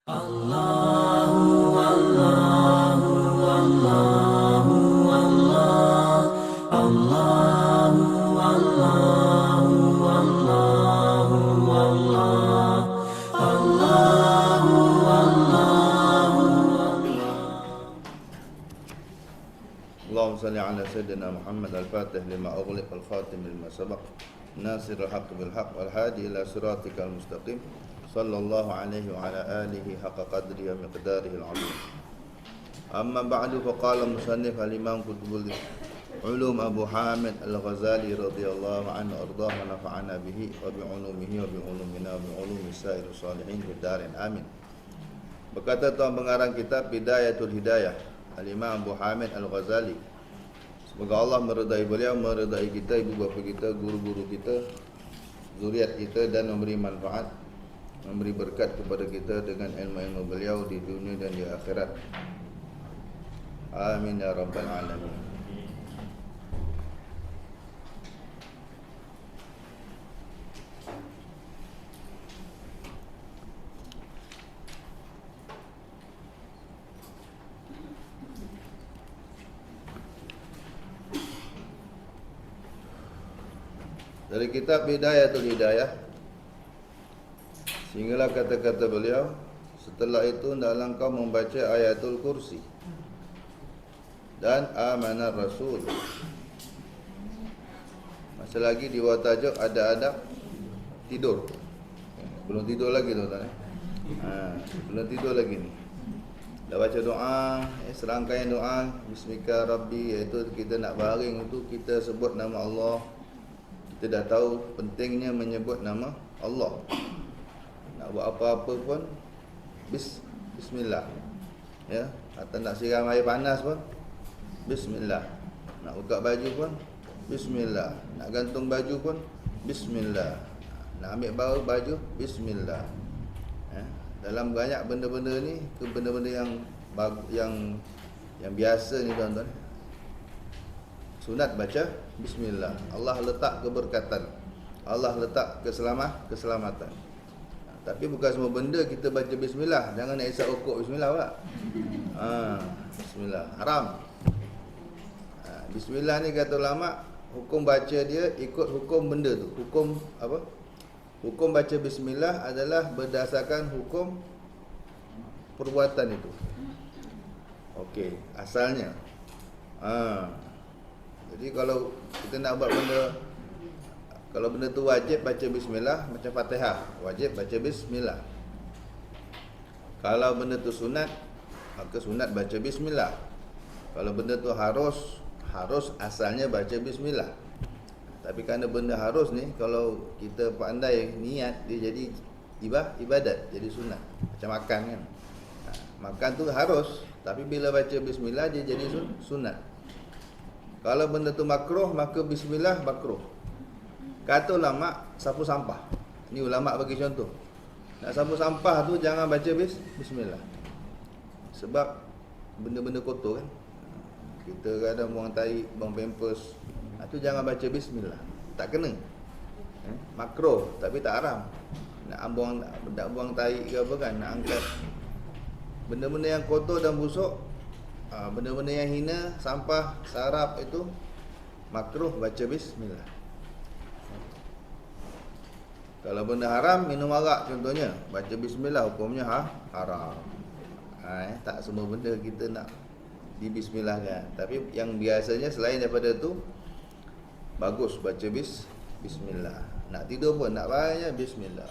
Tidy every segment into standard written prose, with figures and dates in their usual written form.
Allahu Allahu Allahu Allah Allahu Allahu Allahu Allah Allahu Allahu اللهم صل على سيدنا محمد الفاتح لما أغلق الخاتم لما سبق ناصر الحق بالحق والهادي إلى صراطك المستقيم صلى الله عليه وعلى آله حق قدره ومقداره العظيم. أما بعد فقال المصنف الإمام قطب العلوم أبو حامد الغزالي رضي الله عنه وأرضاه ونفعنا به وبعلومه وبعلومنا وبعلوم سائر الصالحين في الدارين آمين. Berkata tuan pengarang kitab Bidayatul Hidayah Al-Imam Abu Hamid Al-Ghazali, semoga Allah meridai beliau, meridai kita, ibu bapa kita, guru-guru kita, zuriat kita, dan memberi manfaat, memberi berkat kepada kita dengan ilmu-ilmu beliau di dunia dan di akhirat. Amin ya rabbal alamin. Dari kitab Bidayatul Hidayah, sehinggalah kata-kata beliau, setelah itu hendaklah kau membaca ayatul kursi dan amanar rasul. Masih lagi di bawah tajuk ada adab tidur. Belum tidur lagi tuan-tuan. Belum tidur lagi ni. Dah baca doa, serangkaian doa Bismika Rabbi, iaitu kita nak baring itu kita sebut nama Allah. Kita dah tahu pentingnya menyebut nama Allah. Nak buat apa-apa pun Bismillah. Ya, atau nak siram air panas pun Bismillah. Nak buka baju pun Bismillah. Nak gantung baju pun Bismillah. Nak ambil baru baju Bismillah. Ya, dalam banyak benda-benda ni, ke benda-benda yang biasa ni tuan-tuan. Sunat baca Bismillah. Allah letak keberkatan, Allah letak keselamatan. Tapi bukan semua benda kita baca Bismillah. Jangan nak isap rokok Bismillah pula. Bismillah haram. Bismillah ni kata ulama, hukum baca dia ikut hukum benda tu. Hukum apa? Hukum baca Bismillah adalah berdasarkan hukum perbuatan itu. Okey, asalnya. Jadi kalau kita nak buat benda, kalau benda tu wajib baca Bismillah, macam Fatihah, wajib baca Bismillah. Kalau benda tu sunat, maka sunat baca Bismillah. Kalau benda tu harus asalnya baca Bismillah. Tapi kerana benda harus ni, kalau kita pandai niat, dia jadi ibadat, jadi sunat. Macam makan kan, makan tu harus, tapi bila baca Bismillah dia jadi sunat. Kalau benda tu makruh, maka Bismillah makruh. Kata ulama, sapu sampah. Ni ulama bagi contoh. Nak sapu sampah tu jangan baca Bismillah. Sebab benda-benda kotor kan. Kita kadang buang tai, buang pampers, tu jangan baca Bismillah. Tak kena. Makruh tapi tak haram. Nak buang tai ke apa kan, nak angkat benda-benda yang kotor dan busuk, benda-benda yang hina, sampah, sarap, itu makruh baca Bismillah. Kalau benda haram, minum arak contohnya, baca Bismillah, hukumnya haram. Tak semua benda kita nak dibismillahkan. Tapi yang biasanya selain daripada tu, bagus baca Bismillah. Nak tidur pun, nak baring Bismillah.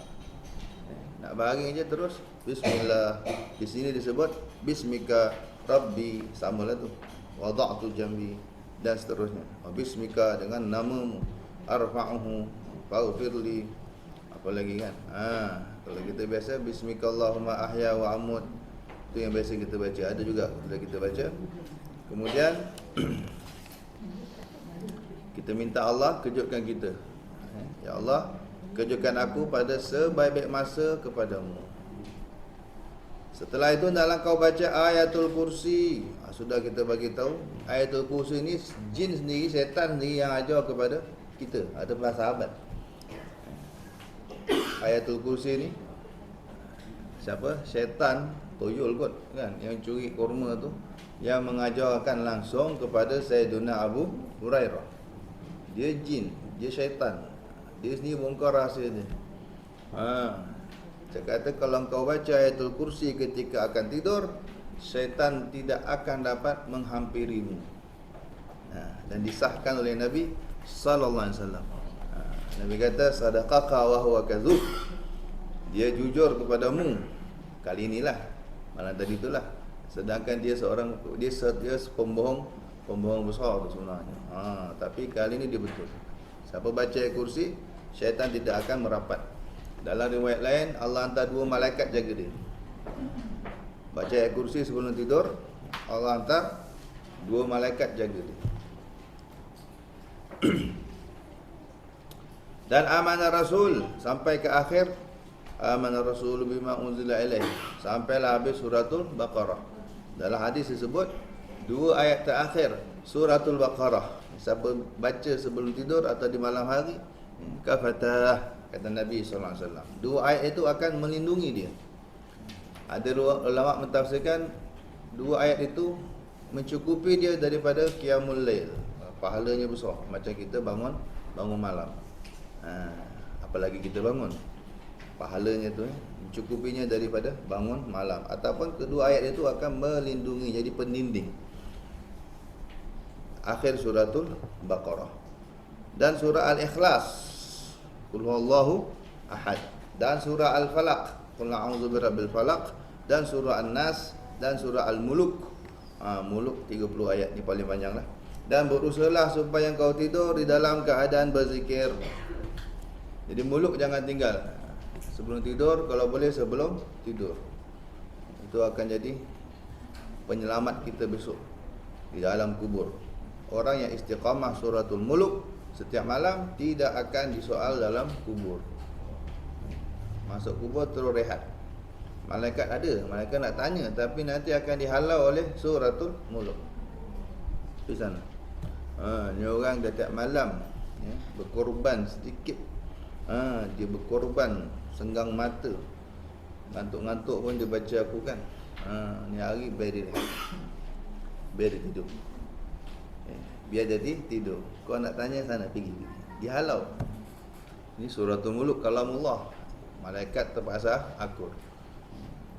Nak baring je terus Bismillah. Di sini disebut Bismika Rabbi, samalah tu. Wada'tu jambi, dan seterusnya. Bismika, dengan namamu. Arfa'uhu, faghfirli. Apa lagi kan? Kalau kita biasa Bismika Allahumma ahya wa amut, itu yang biasa kita baca. Ada juga bila kita baca. Kemudian kita minta Allah kejutkan kita. Ya Allah, kejutkan aku pada sebaik-baik masa kepadamu. Setelah itu hendaklah kau baca ayatul kursi. Sudah kita bagi tahu, ayatul kursi ni jin sendiri, syaitan sendiri yang ajar kepada kita. Ada para sahabat. Ayatul kursi ni siapa? Syaitan, tuyul kot kan, yang curi kurma tu, yang mengajarkan langsung kepada Sayyidina Abu Hurairah. Dia jin, dia syaitan. Dia sendiri bongkar rahsia dia. Saya kata kalau kau baca ayatul kursi ketika akan tidur, syaitan tidak akan dapat menghampirimu. Dan disahkan oleh Nabi sallallahu alaihi wasallam. Nabi kata sadaqaka wa huwa kadzub. Dia jujur kepadamu kali inilah, malam tadi itulah. Sedangkan dia pembohong besar tu sebenarnya. Tapi kali ini dia betul. Siapa baca ayat kursi, syaitan tidak akan merapat. Dalam riwayat lain, Allah hantar 2 malaikat jaga dia. Baca ayat kursi sebelum tidur, Allah hantar 2 malaikat jaga dia. Dan amanah Rasul sampai ke akhir, amanah Rasul bima unzila ilaihi, sampailah habis suratul Baqarah. Dalam hadis disebut 2 ayat terakhir suratul Baqarah, siapa baca sebelum tidur atau di malam hari, kafatah, kata Nabi sallallahu alaihi wasallam. 2 ayat itu akan melindungi dia. Ada ulama mentafsirkan 2 ayat itu mencukupi dia daripada qiyamul lail. Pahalanya besar, macam kita bangun malam. Apalagi kita bangun, pahalanya tu mencukupinya daripada bangun malam. Ataupun kedua ayat itu akan melindungi, jadi pendinding. Akhir suratul Baqarah. Dan surah Al-Ikhlas, Qul huwallahu ahad, dan surah Al-Falaq, Qul a'udzu birabbil falaq, dan surah An-Nas, dan surah Al-Muluk. Muluk 30 ayat ni paling panjang lah. Dan berusahalah supaya engkau tidur di dalam keadaan berzikir. Jadi muluk jangan tinggal sebelum tidur, kalau boleh sebelum tidur. Itu akan jadi penyelamat kita besok di dalam kubur. Orang yang istiqamah suratul Muluk setiap malam tidak akan disoal dalam kubur. Masuk kubur terus rehat. Malaikat ada, malaikat nak tanya, tapi nanti akan dihalau oleh suratul Muluk di sana. Ni orang setiap malam berkorban sedikit. Dia berkorban senggang mata, ngantuk-ngantuk pun dia baca aku kan. Ni hari biar dia tidur. Biar jadi tidur. Kau nak tanya sana, pergi. Dihalau. Ni suratul Muluk kalamullah. Malaikat terpaksa akur.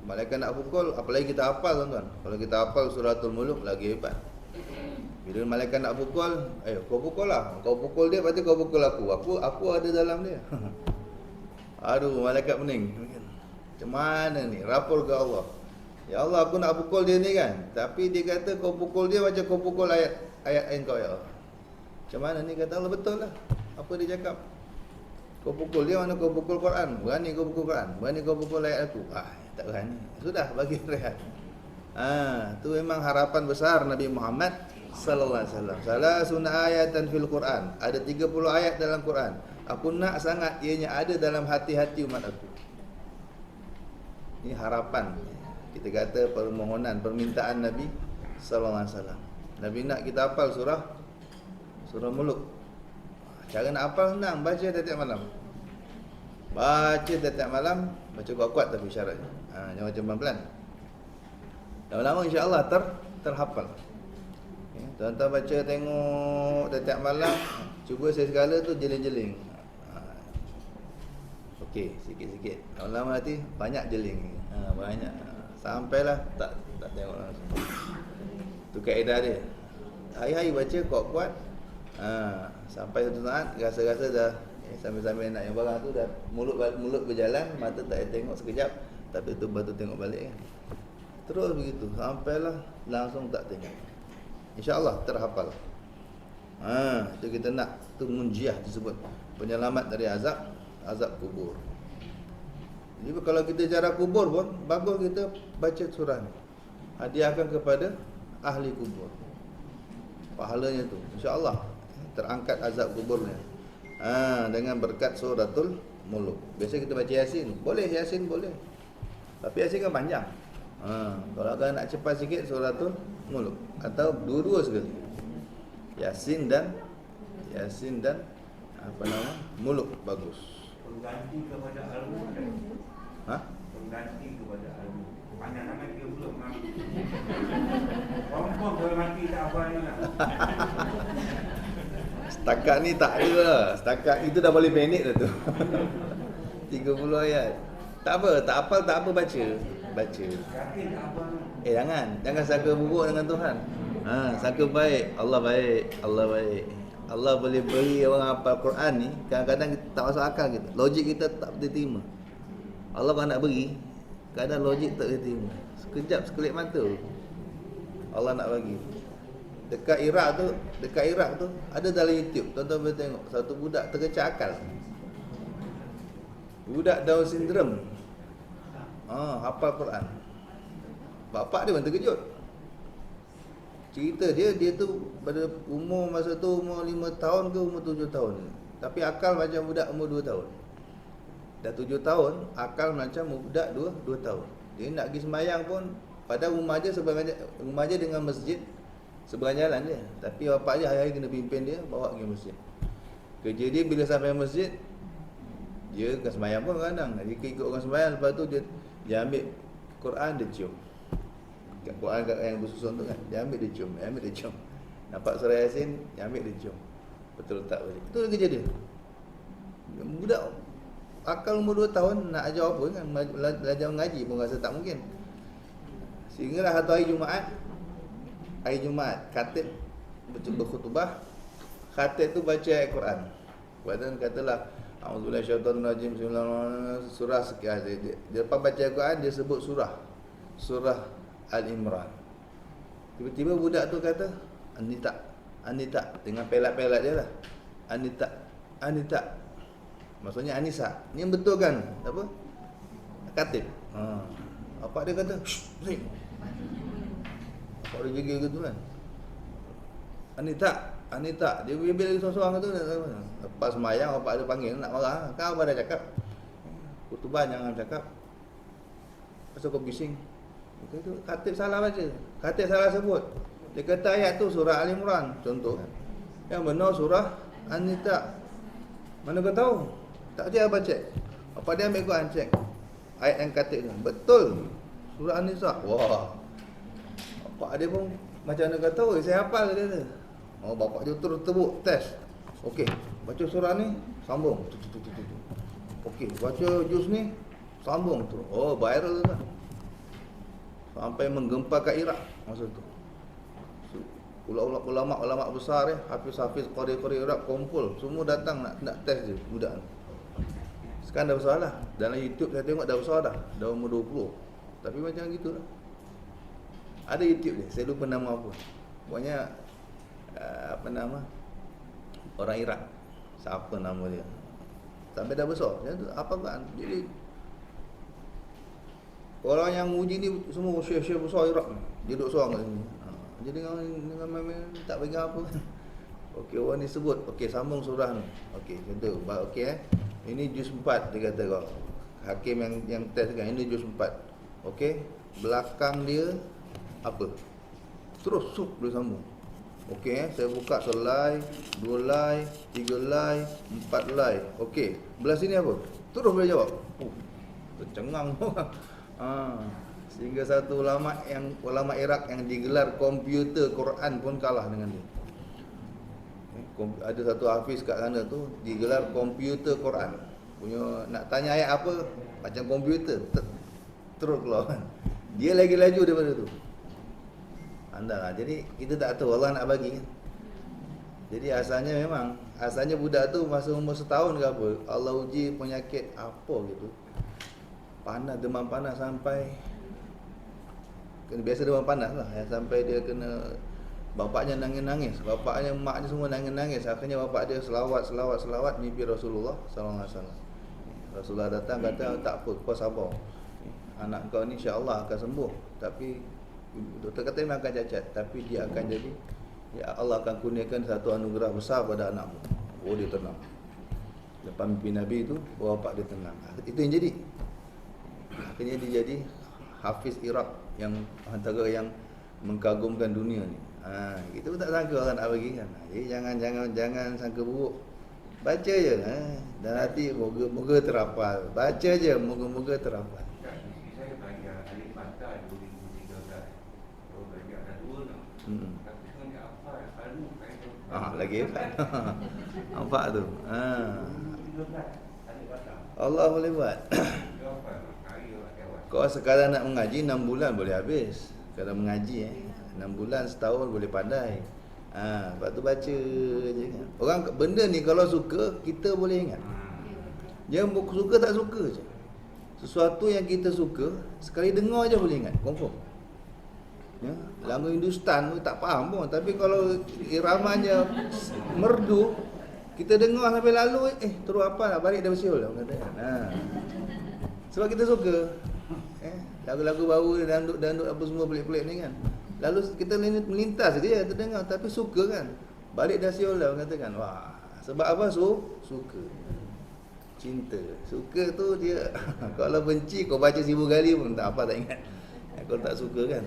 Malaikat nak pukul, apalagi kita hafal tuan-tuan. Kalau kita hafal suratul Muluk lagi hebat. Bila malaikat nak pukul, kau pukul lah. Kau pukul dia, berarti kau pukul aku. Aku ada dalam dia. Aduh, malaikat pening. Macam mana ni? Rapor ke Allah. Ya Allah, aku nak pukul dia ni kan. Tapi dia kata kau pukul dia macam kau pukul ayat kau ya Allah. Macam mana ni? Kata Allah, betul lah. Apa dia cakap? Kau pukul dia, mana kau pukul Quran? Berani kau pukul Quran? Berani kau pukul ayat aku? Tak berani. Sudah, bagi rehat. Tu memang harapan besar Nabi Muhammad sallallahu alaihi wasallam. Salah sunnah ayatan fil Quran. Ada 30 ayat dalam Quran. Aku nak sangat ianya ada dalam hati-hati umat aku. Ini harapan. Kita kata permohonan, permintaan Nabi sallallahu alaihi wasallam. Nabi nak kita hafal surah Muluk. Cara nak hafal senang, baca setiap malam. Baca setiap malam, baca kuat-kuat tapi syaratnya. Jangan macam pelan-pelan. Lama-lama insya-Allah terhafal. Tuan-tuan baca, tengok setiap malam, cuba sekali tu jeling-jeling. Okey, sikit-sikit. Lama-lama nanti banyak jeling. Banyak. Sampailah tak tengok langsung. Tu kaedah dia. Hari-hari baca kuat-kuat. Sampai satu saat rasa-rasa dah sambil-sambil nak yang barang tu dah mulut berjalan, mata tak tengok sekejap, tapi tu baru tengok balik kan. Terus begitu sampailah langsung tak tengok. InsyaAllah terhafal. Itu kita nak, tu munjiah disebut, penyelamat dari azab kubur. Jadi kalau kita ziarah kubur pun bagus kita baca surah ni. Hadiahkan kepada ahli kubur. Pahalanya tu insya-Allah terangkat azab kuburnya. Dengan berkat suratul Muluk. Biasa kita baca Yasin. Boleh Yasin boleh. Tapi Yasin kan panjang. Kalau kan nak cepat sikit suratul Muluk atau dua-dua sekali. Yasin dan apa nama? Muluk bagus. Pengganti kepada Al-Mulk. ganti kepada Alu. Panjang nama 30 maaf. Confirm boleh mati tak apa ni lah. Setakat ni tak ada lah. Setakat itu dah boleh panik dah tu. 30 ayat. Tak apa, tak hafal tak apa baca. Baca. Yakin tak apa ni. Jangan sangka buruk dengan Tuhan. Sangka baik. Allah baik. Allah baik. Allah boleh beri orang hafal Quran ni, kadang-kadang tak masuk akal kita. Logik kita tak boleh terima. Allah kalau nak beri, kadang logik tak boleh terima. Sekejap, sekelip mata Allah nak bagi. Dekat Iraq tu ada dalam YouTube, tuan-tuan boleh tengok satu budak terkecak akal. Budak Down syndrome. Hafal Quran. Bapak dia pun terkejut. Cerita dia tu pada umur masa tu umur 5 tahun ke umur 7 tahun. Tapi akal macam budak umur 2 tahun. Dah 7 tahun, akal macam budak 2 tahun. Dia nak pergi sembahyang pun, padahal rumah dia dengan masjid seberang jalan je. Tapi bapak dia hari-hari kena pimpin dia bawa pergi masjid. Kerja dia bila sampai masjid, dia ke sembahyang pun kadang. Dia ikut orang sembahyang, lepas tu dia ambil Quran, dia cium. Kat Quran yang bersusun tu kan, dia ambil dia cium. Nampak surah Yasin, dia ambil dia cium. Betul letak balik. Itu kerja dia. Budak akal umur 2 tahun nak ajar apa kan, belajar mengaji pun rasa tak mungkin. Sehinggalah satu hari Jumaat khatib berkhutbah, khatib tu baca ayat Quran. Badan katalah a'udzubillahi minasyaitonir rajim, bismillahirrahmanirrahim, surah sekian. Dia lepas baca Quran dia sebut surah Al-Imran. Tiba-tiba budak tu kata Anita dengan pelat-pelat dia lah. Anita. Maksudnya Anisa. Ni betul kan? Apa? Khatib. Apa dia kata? Shh. Apa dia gigil gitu kan? Anita. Dia bila seorang tu lepas semayang bapak dia panggil nak marah. Kau apa dah cakap? Khutbah jangan cakap. Pasal kau bising. Itu khatib salah baca. Khatib salah sebut. Dia kata ayat tu surah Al-Imran contoh. Yang benar surah An-Nisa. Mana kau tahu? Tak dia baca. Apa dia ambil Quran cek. Ayat yang khatib tu. Betul. Surah An-Nisa. Wah. Bapak dia pun macam mana kau tahu? Saya hafal dia kata. Bapak dia terus tebuk test. Okey, baca surah ni sambung. Okey, baca juz ni sambung tu. Viral tu kan. Sampai menggemparkan Iraq masa tu. Ulama besar hafiz qari Iraq kumpul, semua datang nak test dia budak ni. Sekarang dah besar lah. Dalam YouTube saya tengok dah besar dah umur 20. Tapi macam gitulah. Ada YouTube dia, saya lupa nama apa. Pokoknya apa nama? Orang Iraq. Siapa nama dia? Sampai dah besar. Apa kan? Jadi orang yang uji ni semua syekh-syekh besar Iraq ni. Dia duduk seorang kat sini. Jadi dengan main tak pegang apa. Okey, orang ni sebut, okey sambung surah ni. Okey, contoh, okey ini juz 4 dia kata kau. Hakim yang test kan, ini juz 4. Okey, belakang dia apa? Terus dia sambung. Okey, saya buka selai, 2 lai, 3 lai, 4 lai. Okey, belah sini apa? Terus boleh jawab. Tercengang orang. Sehingga satu ulama Iraq yang digelar komputer Quran pun kalah dengan dia. Ada satu hafiz kat sana tu digelar komputer Quran. Punya nak tanya ayat apa macam komputer terus keluar. Dia lagi laju daripada tu. Jadi kita tak tahu Allah nak bagi. Jadi asalnya budak tu masa umur setahun ke apa, Allah uji penyakit apa gitu. Demam panas sampai biasa demam panas lah ya, sampai dia kena bapaknya nangis-nangis, bapaknya maknya semua nangis-nangis. Akhirnya bapak dia selawat mimpi Rasulullah sallallahu alaihi wasallam. Rasulullah datang kata tak apa, kau sabar. Anak kau ni insya-Allah akan sembuh, tapi doktor kata memang akan cacat, tapi dia akan jadi Allah akan kurniakan satu anugerah besar pada anakmu. Dia tenang. Lepas mimpi Nabi itu, bapak dia tenang. Itu yang jadi. Akhirnya dia jadi hafiz Iraq yang antara yang mengagumkan dunia ni. Kita pun tak sangka orang nak bagi kan. Jadi jangan sangka buruk. Baca je dan hati moga-moga terhafal. Baca je moga-moga terhafal. Ramadan 2013. Baru belajar dah 2 dah. Tapi sekarang dia hafal selalu kaitan. Lagi hebat. Nampak tu. 2013 tak batal. Allah boleh buat. Dia hafal hari lewat. Kau sekarang nak mengaji 6 bulan boleh habis. Kalau mengaji 6 bulan setahun boleh pandai. Lepas tu baca je kan. Orang benda ni kalau suka kita boleh ingat. Yang suka tak suka je. Sesuatu yang kita suka sekali dengar je boleh ingat, confirm. Ya, lagu Hindustan tu tak faham pun, tapi kalau iramanya merdu, kita dengar sampai lalu terus apa nak balik dah bersiul orang kata. Sebab kita suka. Lagu-lagu baru dandut apa semua pelik-pelik ni kan. Lalu kita melintas dia terdengar tapi suka kan. Balik dah siul dah orang kata kan. Wah, sebab apa suka. Cinta. Suka tu dia kalau benci kau baca 1000 kali pun tak apa tak ingat. Kau tak suka kan.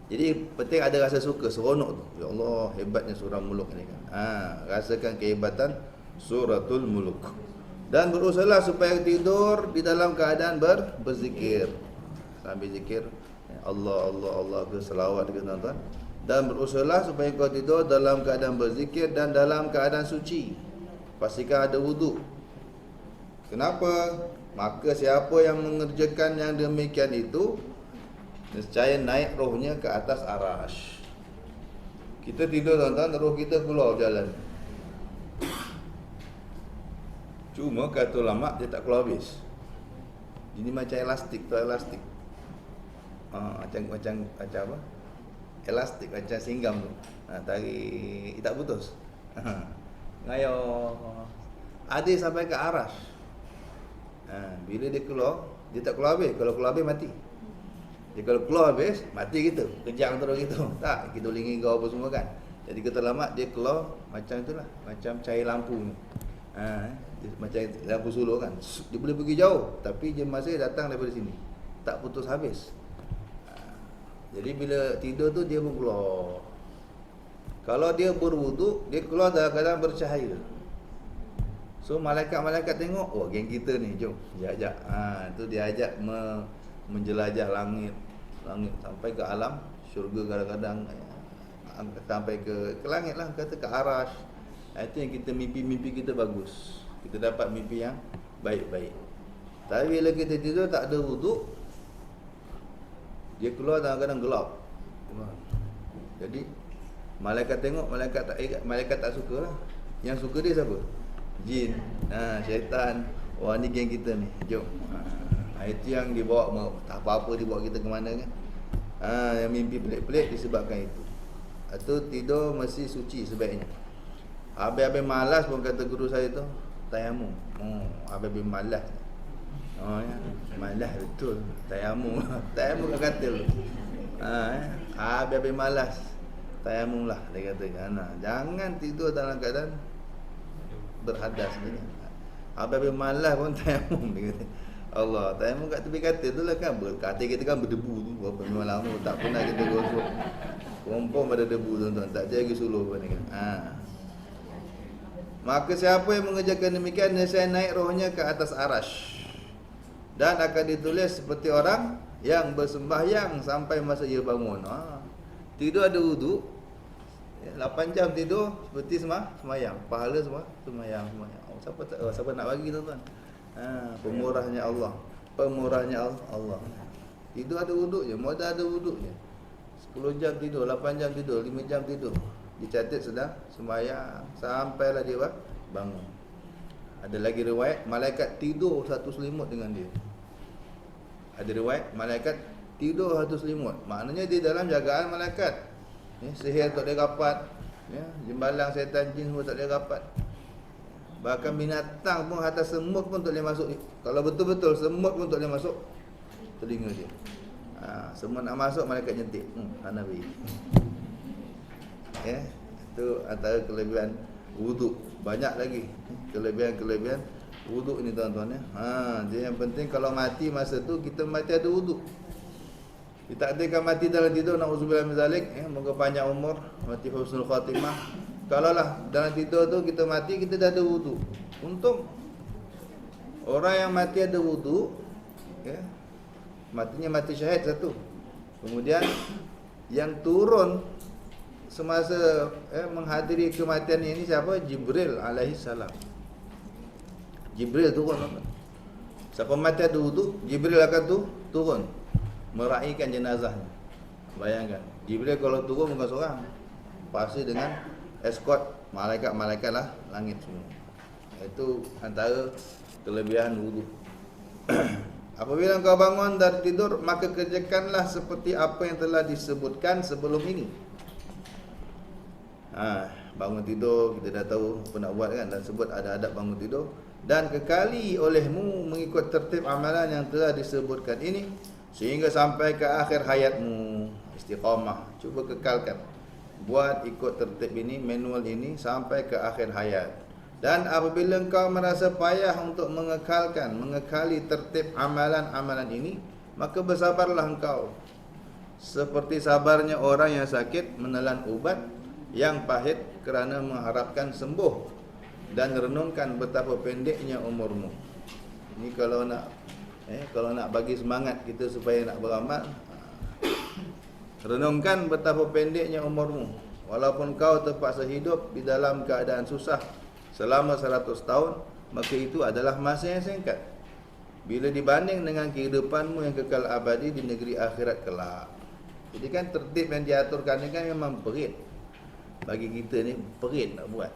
Jadi penting ada rasa suka, seronok tu. Ya Allah, hebatnya surah Muluk ni kan. Rasakan kehebatan suratul Muluk. Dan berusahalah supaya tidur di dalam keadaan berzikir. Sambil zikir Allah Allah Allah ke selawat ke tuan-tuan. Dan berusahalah supaya kau tidur dalam keadaan berzikir dan dalam keadaan suci. Pastikan ada wuduk. Kenapa? Maka siapa yang mengerjakan yang demikian itu, nescaya naik rohnya ke atas arash. Kita tidur tuan-tuan, roh kita keluar jalan. Cuma kata ulama dia tak keluar habis. Ini macam elastik, tu elastik. Macam apa? Elastik macam singgam tu. Tarik tak putus. Ngayo. Ada sampai ke arash. Bila dia keluar, dia tak keluar habis. Kalau keluar habis mati. Dia kalau keluar habis, mati kita. Kejang terus gitu. Tak, kita boleh ngigau apa semua kan. Jadi kata lama dia keluar macam itulah, macam cahaya lampu ni. Dia macam lampu sulur kan. Dia boleh pergi jauh, tapi dia masih datang daripada sini. Tak putus habis. Jadi bila tidur tu dia pun keluar. Kalau dia berwuduk, dia keluar dalam keadaan bercahaya. So malaikat-malaikat tengok, oh geng kita ni, jom ajak. Tu dia ajak menjelajah langit sampai ke alam syurga, kadang-kadang sampai ke langit lah, kata ke arash. Itu yang kita mimpi kita bagus. Kita dapat mimpi yang baik-baik. Tapi bila kita tidur tak ada wuduk, dia keluar dalam keadaan gelap. Jadi malaikat tengok, malaikat tak suka lah. Yang suka dia siapa? Jin, syaitan. Wah ni geng kita ni, jom. Itu yang dibawa, tak apa-apa dibawa kita ke mana kan. Yang mimpi pelik-pelik disebabkan itu. Itu tidur mesti suci sebaiknya. Habis-habis malas pun kata guru saya tu, tayamum. Habis-habis malas. Ya, malas betul. Tayamum. Tayamum kat katil. Habis-habis malas, tayamum lah dia katakan. Jangan tidur dalam keadaan berhadas ni. Habis-habis malas pun tayamum dia kata. Allah, tayamum kat tepi katil tu lah kan. Katil kita kan berdebu tu. Berapa memang lama tak pernah kita gosok. Kompom pada debu tuan-tuan, tak jaga suluh pun kan. Maka siapa yang mengerjakan demikian, nescaya naik rohnya ke atas arash. Dan akan ditulis seperti orang yang bersembahyang sampai masa ia bangun. Tidur ada wuduk, 8 jam tidur seperti sembahyang. Pahala semua sembahyang. Siapa nak bagi tuan-tuan? Pemurahnya Allah. Pemurahnya Allah. Tidur ada wuduk je, modal ada wuduk je. 10 jam tidur, 8 jam tidur, 5 jam tidur, dicatat sedang sembahyang sampailah dia bangun. Ada lagi riwayat malaikat tidur satu selimut dengan dia. Ada riwayat malaikat tidur satu selimut. Maknanya dia dalam jagaan malaikat. Sihir tak boleh rapat, jembalang setan jin semua tak boleh rapat. Bahkan binatang pun, hatta semut pun tak boleh masuk. Kalau betul-betul semut pun tak boleh masuk telinga dia. Semua nak masuk malaikat nyentik. Nabi. Itu antara kelebihan wuduk. Banyak lagi kelebihan wuduk ni tuan-tuan ya. Jadi yang penting kalau mati masa tu kita mati ada wuduk. Ditakdirkan mati dalam tidur, na'udzubillah min zalik, moga panjang umur, mati husnul khatimah. Kalau lah dalam tidur tu kita mati, kita dah ada wuduk. Untung orang yang mati ada wuduk, Matinya mati syahid satu. Kemudian yang turun semasa menghadiri kematian ini siapa? Jibril alaihi salam. Jibril turun. Siapa mati ada wudu, Jibril akan turun meraihkan jenazahnya. Bayangkan, Jibril kalau turun bukan seorang, pasti dengan escort malaikat-malaikat lah langit semua. Itu antara kelebihan wudu. Apabila engkau bangun dari tidur, maka kerjakanlah seperti apa yang telah disebutkan sebelum ini. Bangun tidur, kita dah tahu apa nak buat kan, dan sebut ada adab bangun tidur. Dan kekali olehmu mengikut tertib amalan yang telah disebutkan ini sehingga sampai ke akhir hayatmu. Istiqamah, cuba kekalkan. Buat ikut tertib ini, manual ini sampai ke akhir hayat. Dan apabila engkau merasa payah untuk mengekali tertib amalan-amalan ini, maka bersabarlah engkau, seperti sabarnya orang yang sakit menelan ubat yang pahit kerana mengharapkan sembuh, dan renungkan betapa pendeknya umurmu. Ini kalau nak bagi semangat kita supaya nak beramal, renungkan betapa pendeknya umurmu. Walaupun kau terpaksa hidup di dalam keadaan susah selama 100 tahun, maka itu adalah masa yang singkat bila dibanding dengan kehidupanmu yang kekal abadi di negeri akhirat kelak. Jadi kan tertib yang diaturkan ni kan memang perit. Bagi kita ni perit nak buat.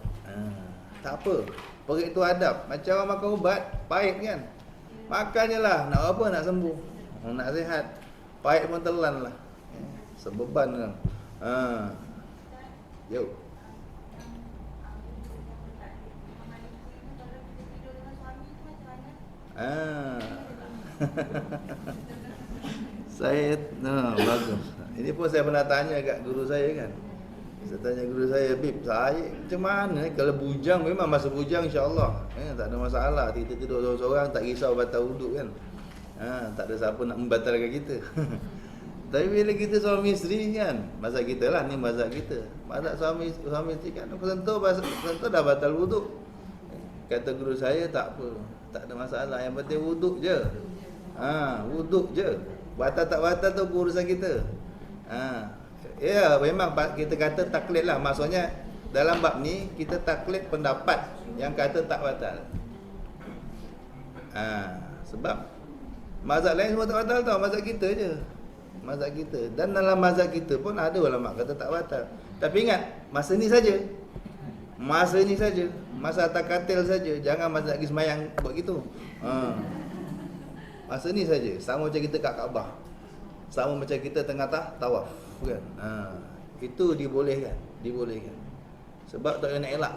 Tak apa, perit tu adab. Macam orang makan ubat, pahit kan. Makannya lah, nak apa nak sembuh, nak sihat. Pahit pun telan lah, sebeban kan. Yo. Saya bagus. Ini pun saya pernah tanya kat guru saya kan. Saya tanya guru saya, Bib, saya macam mana kalau bujang, memang masa bujang insya-Allah, tak ada masalah, kita tidur seorang-seorang, tak risau batal wuduk kan. Tak ada siapa nak membatalkan kita. Tapi bila kita suami isteri kan, mazhab kita lah, ni mazhab kita. Mazhab suami isteri kan, sentuh dah batal wuduk. Kata guru saya, tak apa, tak ada masalah, yang penting wuduk je. Wuduk je. Batal tak batal tu urusan kita. Ya, memang kita kata taklid lah. Maksudnya dalam bab ni kita taklid pendapat yang kata tak batal. Sebab mazhab lain semua tak batal tau, mazhab kita je. Mazhab kita. Dan dalam mazhab kita pun ada ulama kata tak batal. Tapi ingat, masa ni saja. Masa ni saja. Masa atas katil saja. Jangan masa lagi semayang buat gitu. Masa ni saja. Sama macam kita kat Kaabah. Sama macam kita tengah tawaf kan. Itu dibolehkan. Sebab tak payah nak elak.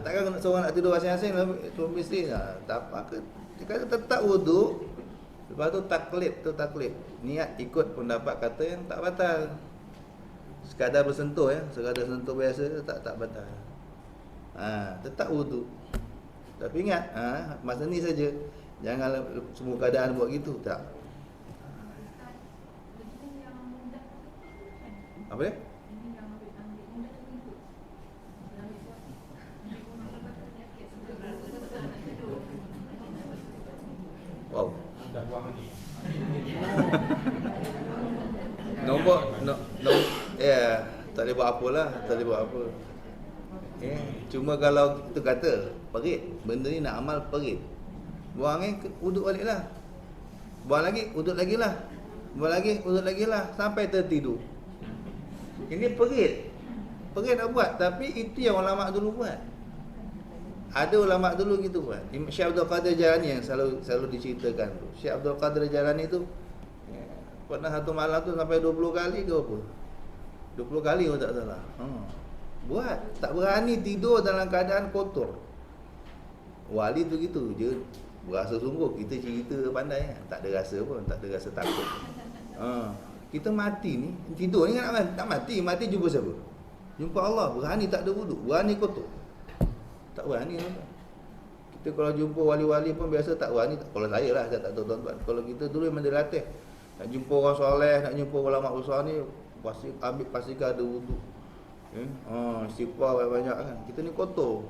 Takkan seorang nak tidur asing-asing suami isteri tak apa ke. Dia kata tetap wuduk. Lepas tu taklid. Niat ikut pendapat kata yang tak batal. Sekadar bersentuh sekadar sentuh biasa tak batal. Tetap wuduk. Tapi ingat, masa ni saja. Jangan semua keadaan buat gitu, tak. Apa dia? Wow. Tak boleh buat apalah, tak boleh buat apa. Cuma kalau kita kata perit, benda ni nak amal perit. Buang uduk balik lah. Buang lagi, uduk lagi lah. Buang lagi, uduk lagi lah. Sampai tertidur. Ini perit. Perit nak buat. Tapi itu yang ulama dulu buat. Ada ulama dulu gitu buat. Syekh Abdul Qadir Jalani yang selalu diceritakan tu. Syekh Abdul Qadir Jalani tu pernah satu malam tu sampai 20 kali ke apa. 20 kali kalau tak salah. Buat. Tak berani tidur dalam keadaan kotor. Wali tu gitu je. Berasa sungguh. Kita cerita pandai kan? Tak ada rasa pun. Tak ada rasa takut. Kita mati ni, tidur ni kan tak mati. Mati jumpa siapa? Jumpa Allah. Berani tak ada wuduk. Berani kotor. Tak berani lah. Kita kalau jumpa wali-wali pun biasa tak berani. Kalau saya lah, saya tak tahu tuan-tuan. Kalau kita dulu memang dia latih. Nak jumpa orang soleh, nak jumpa ulama besar ni, pastikan ada wuduk. Istighfar banyak-banyak kan. Kita ni kotor.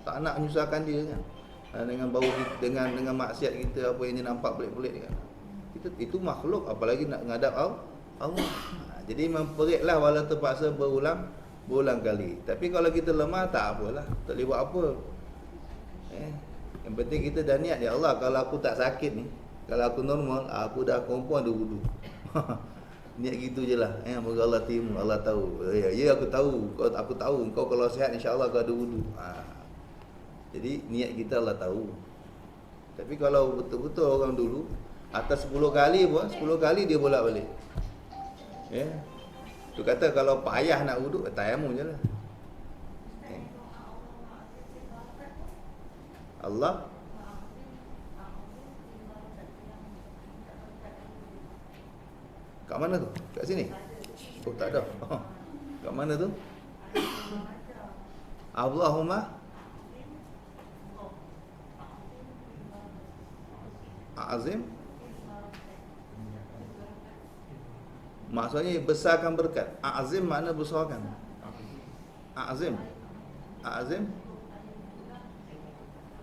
Tak nak menyusahkan dia kan. Dengan bau dengan maksiat kita, apa yang dia nampak pelik-pelik kan. Kita itu makhluk, apalagi nak ngadap Allah. Jadi memperitlah walau terpaksa berulang kali. Tapi kalau kita lemah tak apalah, tak boleh buat apa. Yang penting kita dah niat, ya Allah, kalau aku tak sakit ni, kalau aku normal, aku dah confirm ada wudu. Niat gitu je lah. Moga Allah terima, Allah tahu. Ya aku tahu, aku tahu kau kalau sihat insya-Allah kau ada wudu. Jadi niat kita Allah tahu. Tapi kalau betul-betul orang dulu atas 10 kali pun 10 kali dia bolak-balik. Tu kata kalau payah nak wuduk, tayamum je lah. Allah kat mana tu? Kat sini? Oh tak ada. Kat mana tu? Allahumma azim. Maksudnya besarkan berkat. Azim makna besarkan. Azim. Azim.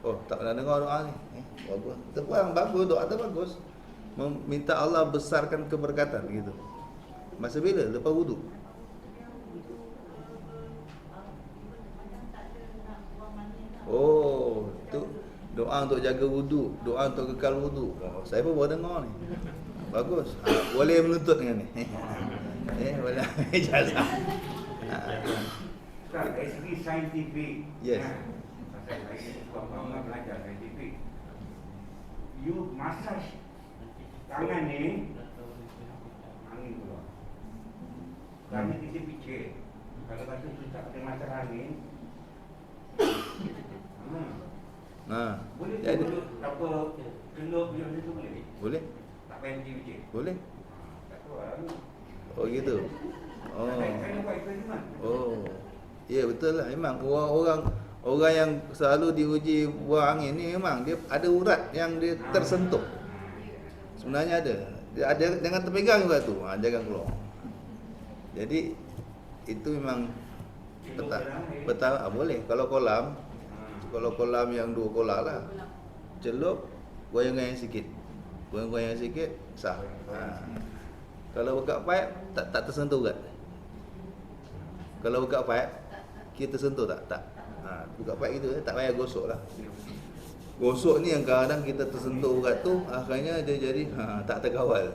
Oh, tak pernah dengar doa ni. Bagus. Terpuang bagus, doa tu bagus. Meminta Allah besarkan keberkatan gitu. Masa bila? Lepas wudu. Oh, tu doa untuk jaga wudu, doa untuk kekal wudu. Oh, saya pun baru dengar ni. Bagus. Boleh menuntut dengan ni. Boleh ijazah. Dari segi saintifik. Yes. Saya tuan-tuan belajar saintifik. You massage tangan ni, angin keluar. Kami kita fikir, kalau kata kita ada masalah angin, boleh jadi apa keluar beliau itu boleh? boleh? Tak payah fikir. Boleh? Tak tahu lah. Oh gitu. Oh. Saya buat eksperimen. Oh. Ya betul lah. Memang orang yang selalu diuji buang angin ni memang dia ada urat yang dia tersentuh. Sebenarnya ada. Dia ada, jangan terpegang juga tu. Jangan keluar. Jadi itu memang betul boleh. Kalau kolam yang 2 kolam lah. Celup, goyang-goyang sikit. Goyang-goyang sikit sah. Kalau buka pipe tak tersentuh urat. Kalau buka pipe kita sentuh tak? Buka pipe gitu, tak payah gosok lah. Gosok ni yang kadang kita tersentuh urat tu, akhirnya dia jadi tak terkawal.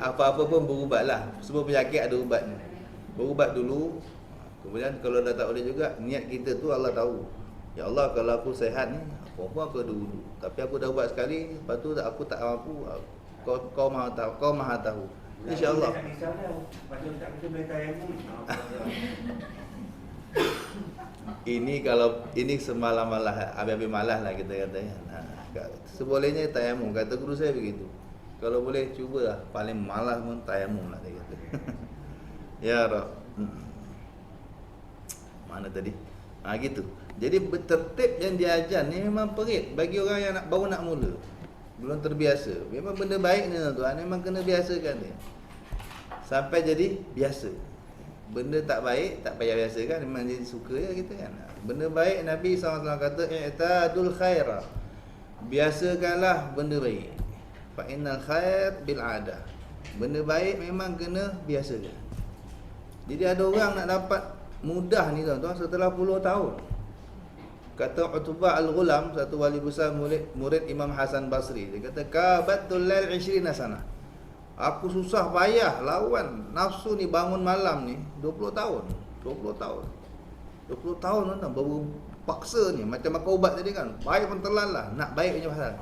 Apa-apa pun berubat lah. Semua penyakit ada ubat ni. Berubat dulu. Kemudian kalau dah tak boleh juga, niat kita tu Allah tahu. Ya Allah, kalau aku sihat ni, aku ada wudu. Tapi aku dah ubat sekali, lepas tu aku tak mampu. Kau Maha tahu. InsyaAllah. Ini semalam malah, habis-habis malas lah kita kata. Sebolehnya tayamum, kata guru saya begitu. Kalau boleh cubalah, paling malas pun tayamum lah dia kata. Ya Rab. Mana tadi? Gitu. Jadi tertib yang diajar ni memang perit bagi orang yang baru nak mula. Belum terbiasa. Memang benda baik ni tuan, memang kena biasakan dia. Sampai jadi biasa. Benda tak baik tak payah biasakan, memang jadi suka je kita kan. Benda baik Nabi SAW kata i'tadul khaira. Biasakanlah benda baik. Fa innal khair bil adah. Benda baik memang kena biasakan. Jadi ada orang nak dapat mudah ni tuan-tuan setelah puluh tahun. Kata Utbah Al-Ghulam, satu wali besar murid Imam Hasan Basri, dia kata kabatul lail 20 sana. Aku susah payah lawan nafsu ni bangun malam ni 20 tahun. 20 tahun tuan-tuan baru paksa ni macam makan ubat tadi kan. Baik pun telan lah, nak baik punya pasal.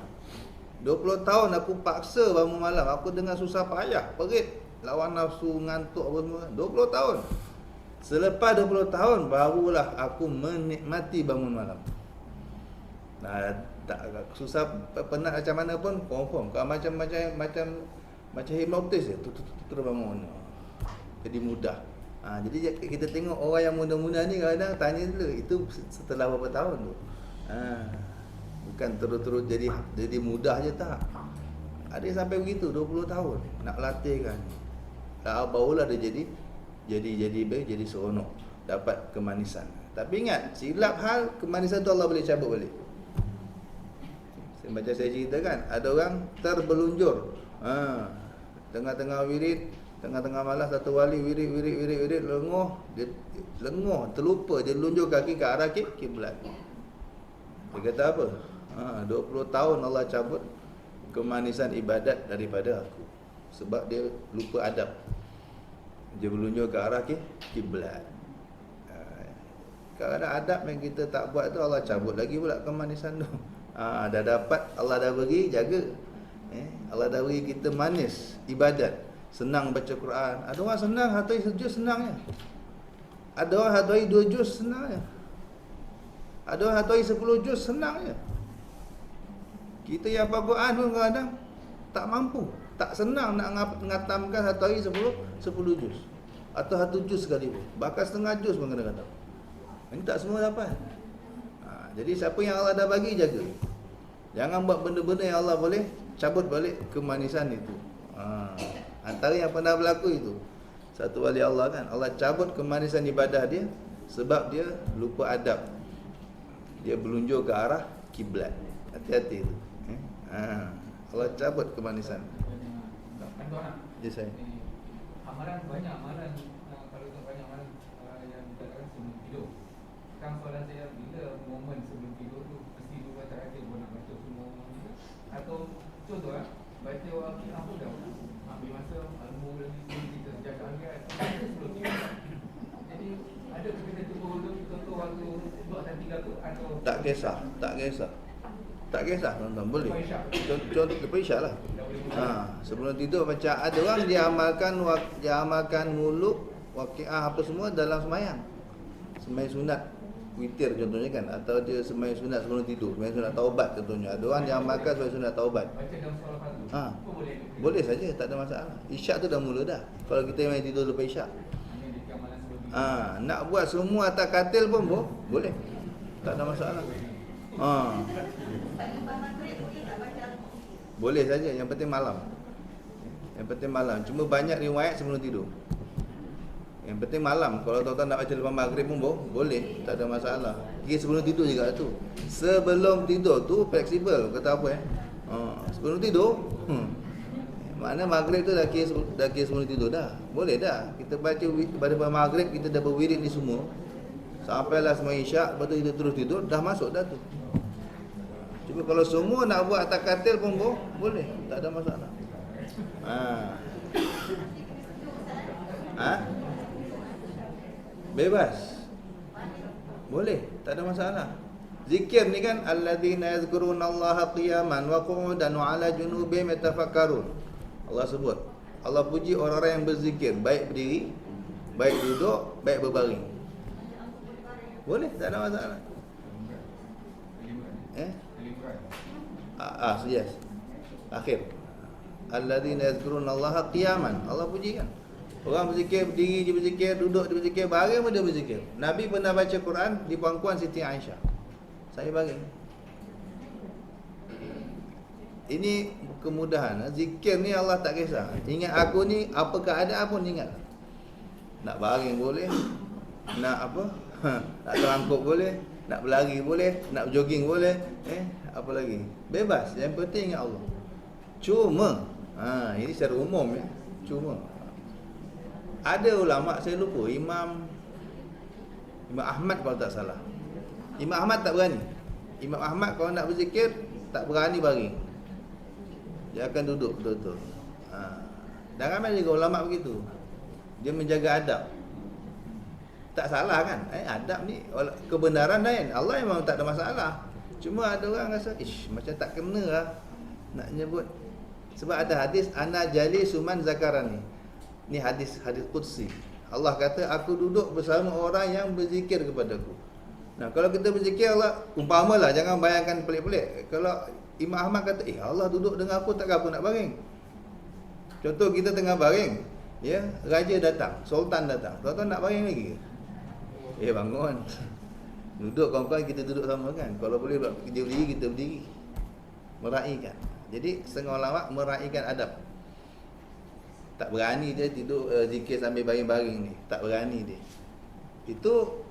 20 tahun aku paksa bangun malam, aku dengan susah payah, perit lawan nafsu, ngantuk apa semua. 20 tahun. Selepas 20 tahun barulah aku menikmati bangun malam. Tak susah penat macam mana pun confirm. Kalau macam hipnotis je terus bangun. Jadi mudah. Jadi kita tengok orang yang muda-muda ni kadang tanya dulu itu setelah berapa tahun tu. Bukan terus-terus jadi mudah je tak. Ada yang sampai begitu 20 tahun nak latihkan. Barulah dia jadi seronok, dapat kemanisan. Tapi ingat, silap hal kemanisan tu Allah boleh cabut balik. Macam saya ceritakan, ada orang terbelunjur. Tengah-tengah wirid, tengah-tengah malam satu wali wirid, lenguh, dia lenguh, terlupa dia lunjuk kaki ke arah kiblat. Dia kata apa? 20 tahun Allah cabut kemanisan ibadat daripada aku sebab dia lupa adab. Dia berlunjuk ke arah kiblat. Kalau ada adab yang kita tak buat tu, Allah cabut lagi pula kemanisan tu. Dah dapat, Allah dah beri, jaga. Allah dah beri kita manis ibadat, senang baca Quran. Ada orang senang hatai sejus senangnya. Ada orang hatai 2 juz senangnya. Ada orang hatai 10 juz senangnya. Kita yang hafal Quran pun kadang tak mampu, tak senang nak ngatamkan hatai 10 juz atau 1 juz sekalipun. Bahkan setengah juz pun kadang-kadang. Ini tak semua dapat. Jadi siapa yang Allah dah bagi, jaga. Jangan buat benda-benda yang Allah boleh cabut balik kemanisan itu. Antara yang pernah berlaku itu, satu wali Allah kan, Allah cabut kemanisan ibadah dia sebab dia lupa adab. Dia berlunjuk ke arah kiblat. Hati-hati itu. Allah cabut kemanisan. Ya saya. Amalan banyak amalan, kalau tak banyak amalan yang dikatakan sebelum tidur. Sekarang soalan saya, bila momen sebelum tidur tu mesti 2 terakhir pun nak baca semua gitu? Atau contoh baca Al-Quran pun dah ambil masa al-mul kita jaga angkat sebelum tidur. Jadi ada kita tunggu dulu contoh waktu 2 dan 3 tu atau Tak kisah. Tak kisah tuan-tuan, boleh. Contoh lepas isyak lah. Sebelum tidur macam ada orang dia amalkan muluk, waqiah apa semua dalam semayang. Semayang sunat witir contohnya kan, atau dia semayang sunat sebelum tidur, semayang sunat taubat contohnya. Ada orang dia amalkan semayang sunat taubat. baca dalam solat fardu boleh. Boleh saja, tak ada masalah. Isyak tu dah mula dah. Kalau kita main tidur lepas isyak. Hanya di amalan sebelum tidur. Nak buat semua atas katil pun boleh. Tak ada masalah. Boleh saja, yang penting malam. Cuma banyak riwayat sebelum tidur. Yang penting malam. Kalau tuan-tuan nak baca lepas maghrib pun boleh, tak ada masalah. Sebelum tidur juga tu. Sebelum tidur tu fleksibel, kata apa sebelum tidur. Mana maghrib tu dah kira sebelum tidur dah. Boleh dah. Kita baca pada maghrib, kita dah berwirid ni semua. Sampailah semua isyak, lepas tu kita terus tidur, dah masuk dah tu. Cuma kalau semua nak buat atas katil pun boleh, tak ada masalah. Bebas. Boleh, tak ada masalah. Zikir ni kan alladzina yazkurunallaha qiyaman wa qu'udan wa 'ala junubihim yatafakkarun. Allah sebut. Allah puji orang-orang yang berzikir, baik berdiri, baik duduk, baik berbaring. Boleh, tak ada masalah. Yes. Akhir. Alladzina yazkurunallaha qiyaman. Allah puji kan. Orang berzikir, berdiri dia berzikir, duduk dia berzikir, baring pun dia berzikir. Nabi pernah baca Quran di pangkuan Siti Aisyah. Saya baring. Ini kemudahan. Zikir ni Allah tak kisah. Ingat aku ni, apa keadaan pun ingat. Nak baring boleh, nak apa? Nak terangkuk boleh, nak berlari boleh, nak jogging boleh, apa lagi? Bebas. Yang penting ingat Allah. Cuma ini secara umum ya. Cuma ada ulama, saya lupa, Imam Ahmad kalau tak salah. Imam Ahmad tak berani. Imam Ahmad kalau nak berzikir tak berani baring. Dia akan duduk betul-betul. Dan ramai juga ulama begitu. Dia menjaga adab. Tak salah kan? Adab ni kebenaran lain. Allah memang tak ada masalah. Cuma ada orang rasa macam tak kena lah nak nyebut. Sebab ada hadis ana jali suman zakarani. Ni hadis qudsi. Allah kata aku duduk bersama orang yang berzikir kepadaku. Nah, kalau kita berzikir Allah, umpamalah, jangan bayangkan pelik-pelik. Kalau Imam Ahmad kata, Allah duduk dengan aku, takkan aku nak baring. Contoh kita tengah baring, ya, raja datang, sultan datang. Tuan-tuan nak baring lagi? Bangun. Duduk kawan-kawan, kita duduk sama kan. Kalau boleh dia berdiri, kita berdiri. Meraihkan. Jadi setengah ulama meraihkan adab. Tak berani dia tidur zikir sambil baring-baring ni. Tak berani dia. Itu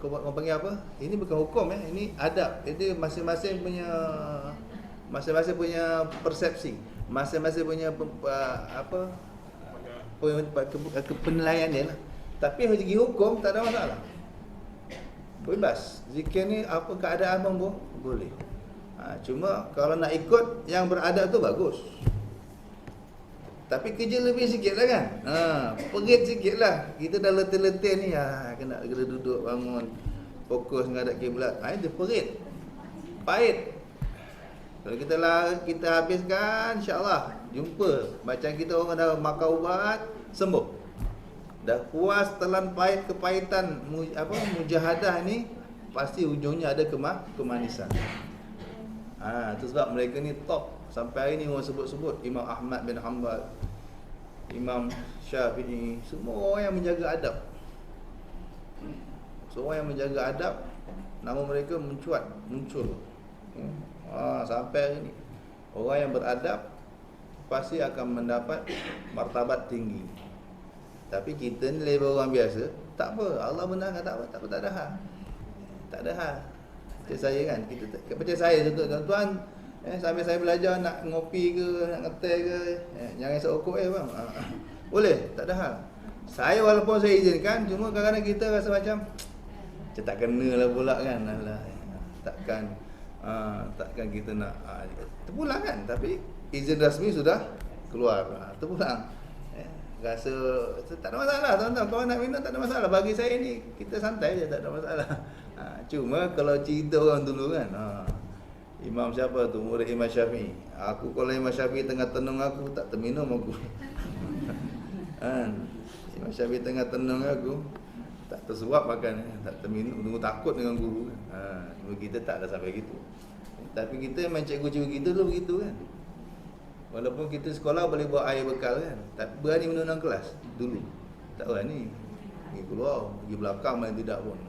kau panggil apa? Ini bukan hukum ya. Ini adab. Jadi masing-masing punya Masing-masing punya persepsi, masing-masing punya penilaian dia lah. Tapi dari segi hukum tak ada masalah. Bebas. Zikir ni apa keadaan pun boleh. Cuma kalau nak ikut yang beradab tu bagus. Tapi kerja lebih sikit lah kan. Perit sikit lah. Kita dah letih-letih ni, kena duduk bangun, fokus menghadap kiblat. Itu perit, pahit. Kalau kita habiskan, insya-Allah jumpa. Macam kita orang dah makan ubat, sembuh. Dah puas telan pahit kepahitan mujahadah ni, pasti ujungnya ada kemanisan. Itu sebab mereka ni top. Sampai hari ni orang sebut-sebut Imam Ahmad bin Hanbal, Imam Syafi'i, semua orang yang menjaga adab. Semua yang menjaga adab, nama mereka muncul. Sampai hari ni orang yang beradab pasti akan mendapat martabat tinggi. Tapi kita ni level orang biasa, tak apa, Allah benarkan, tak apa, tak ada hal. Tak ada hal. Percaya saya kan, kita percaya saya tuan-tuan, sambil saya belajar nak ngopi ke, nak ngetai ke, jangan isap okok bang. Boleh, tak ada hal. Saya walaupun saya izinkan, cuma kadang-kadang kita rasa macam tak kena lah pula kan. Alah, takkan kita nak terpulang kan. Tapi izin rasmi sudah keluar, terpulang. Rasa tak ada masalah tuan-tuan. Kalau nak minum tak ada masalah. Bagi saya ni kita santai je, tak ada masalah. Cuma kalau cerita orang dulu kan, Imam siapa tu, murid Imam Syafi'i. Aku kalau Imam Syafi'i tengah tenung aku, tak terminum aku. Imam Syafi'i tengah tenung aku, tak tersuap makan, tak terminum, tunggu takut dengan guru kan. Kita tak ada sampai gitu. Tapi kita memang cikgu-cikgu kita dulu begitu kan. Walaupun kita sekolah boleh bawa air bekal kan, tak berani minum dalam kelas dulu. Tak berani. Pergi keluar, pergi belakang main tidak pun.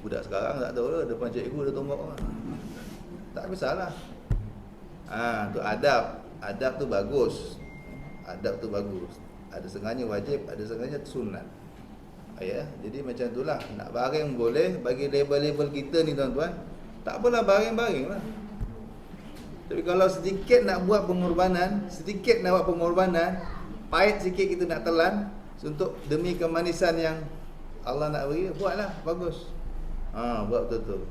Budak sekarang tak tahu lah, depan cikgu dia tombak orang. Tak bersalah. Tu adab. Adab tu bagus. Adab tu bagus. Ada setengahnya wajib, ada setengahnya sunat. Jadi macam itulah. Nak baring boleh, bagi label-label kita ni tuan-tuan, tak apalah, baring-baring lah. Tapi kalau sedikit nak buat pengorbanan, pahit sikit kita nak telan untuk demi kemanisan yang Allah nak beri, buatlah, bagus. Buat betul-betul.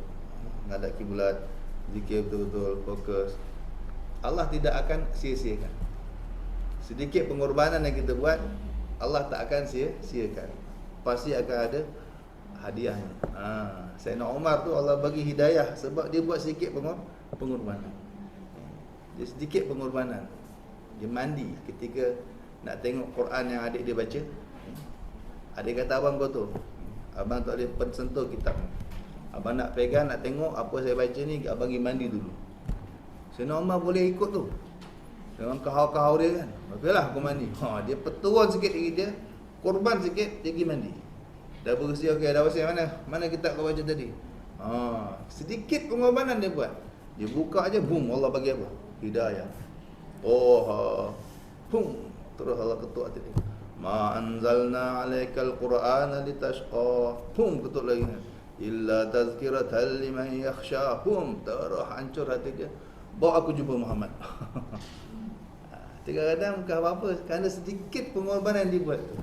Ngadap kiblat, zikir betul-betul, fokus. Allah tidak akan sia-siakan. Sedikit pengorbanan yang kita buat, Allah tak akan sia-siakan. Pasti akan ada hadiahnya. Sayyidina Umar tu Allah bagi hidayah sebab dia buat sedikit pengorbanan. Dia sedikit pengorbanan. Dia mandi ketika nak tengok Quran yang adik dia baca. Adik kata, abang kotor, abang tak boleh sentuh kitab ni. Abang nak pegang, nak tengok apa saya baca ni, abang pergi mandi dulu. Sayyidina Umar boleh ikut tu dengan kahau-kahau dia kan. Okeylah aku mandi. Dia peturun sikit diri dia, korban sikit, dia pergi mandi. Dah bersih, okey, dah bersih, mana kitab kau baca tadi? Sedikit pengorbanan dia buat. Dia buka aja, boom, Allah bagi apa? Hidayah. Boom, terus Allah ketuk hati dia. Ma anzalna 'alaikal Qur'ana litashqa. Boom, ketuk lagi. Illa tazkiratan liman yakhsha. Boom, terus hancur hati dia. Bawa aku jumpa Muhammad. Kadang-kadang bukan apa-apa, kerana sedikit pengorbanan dia buat tu.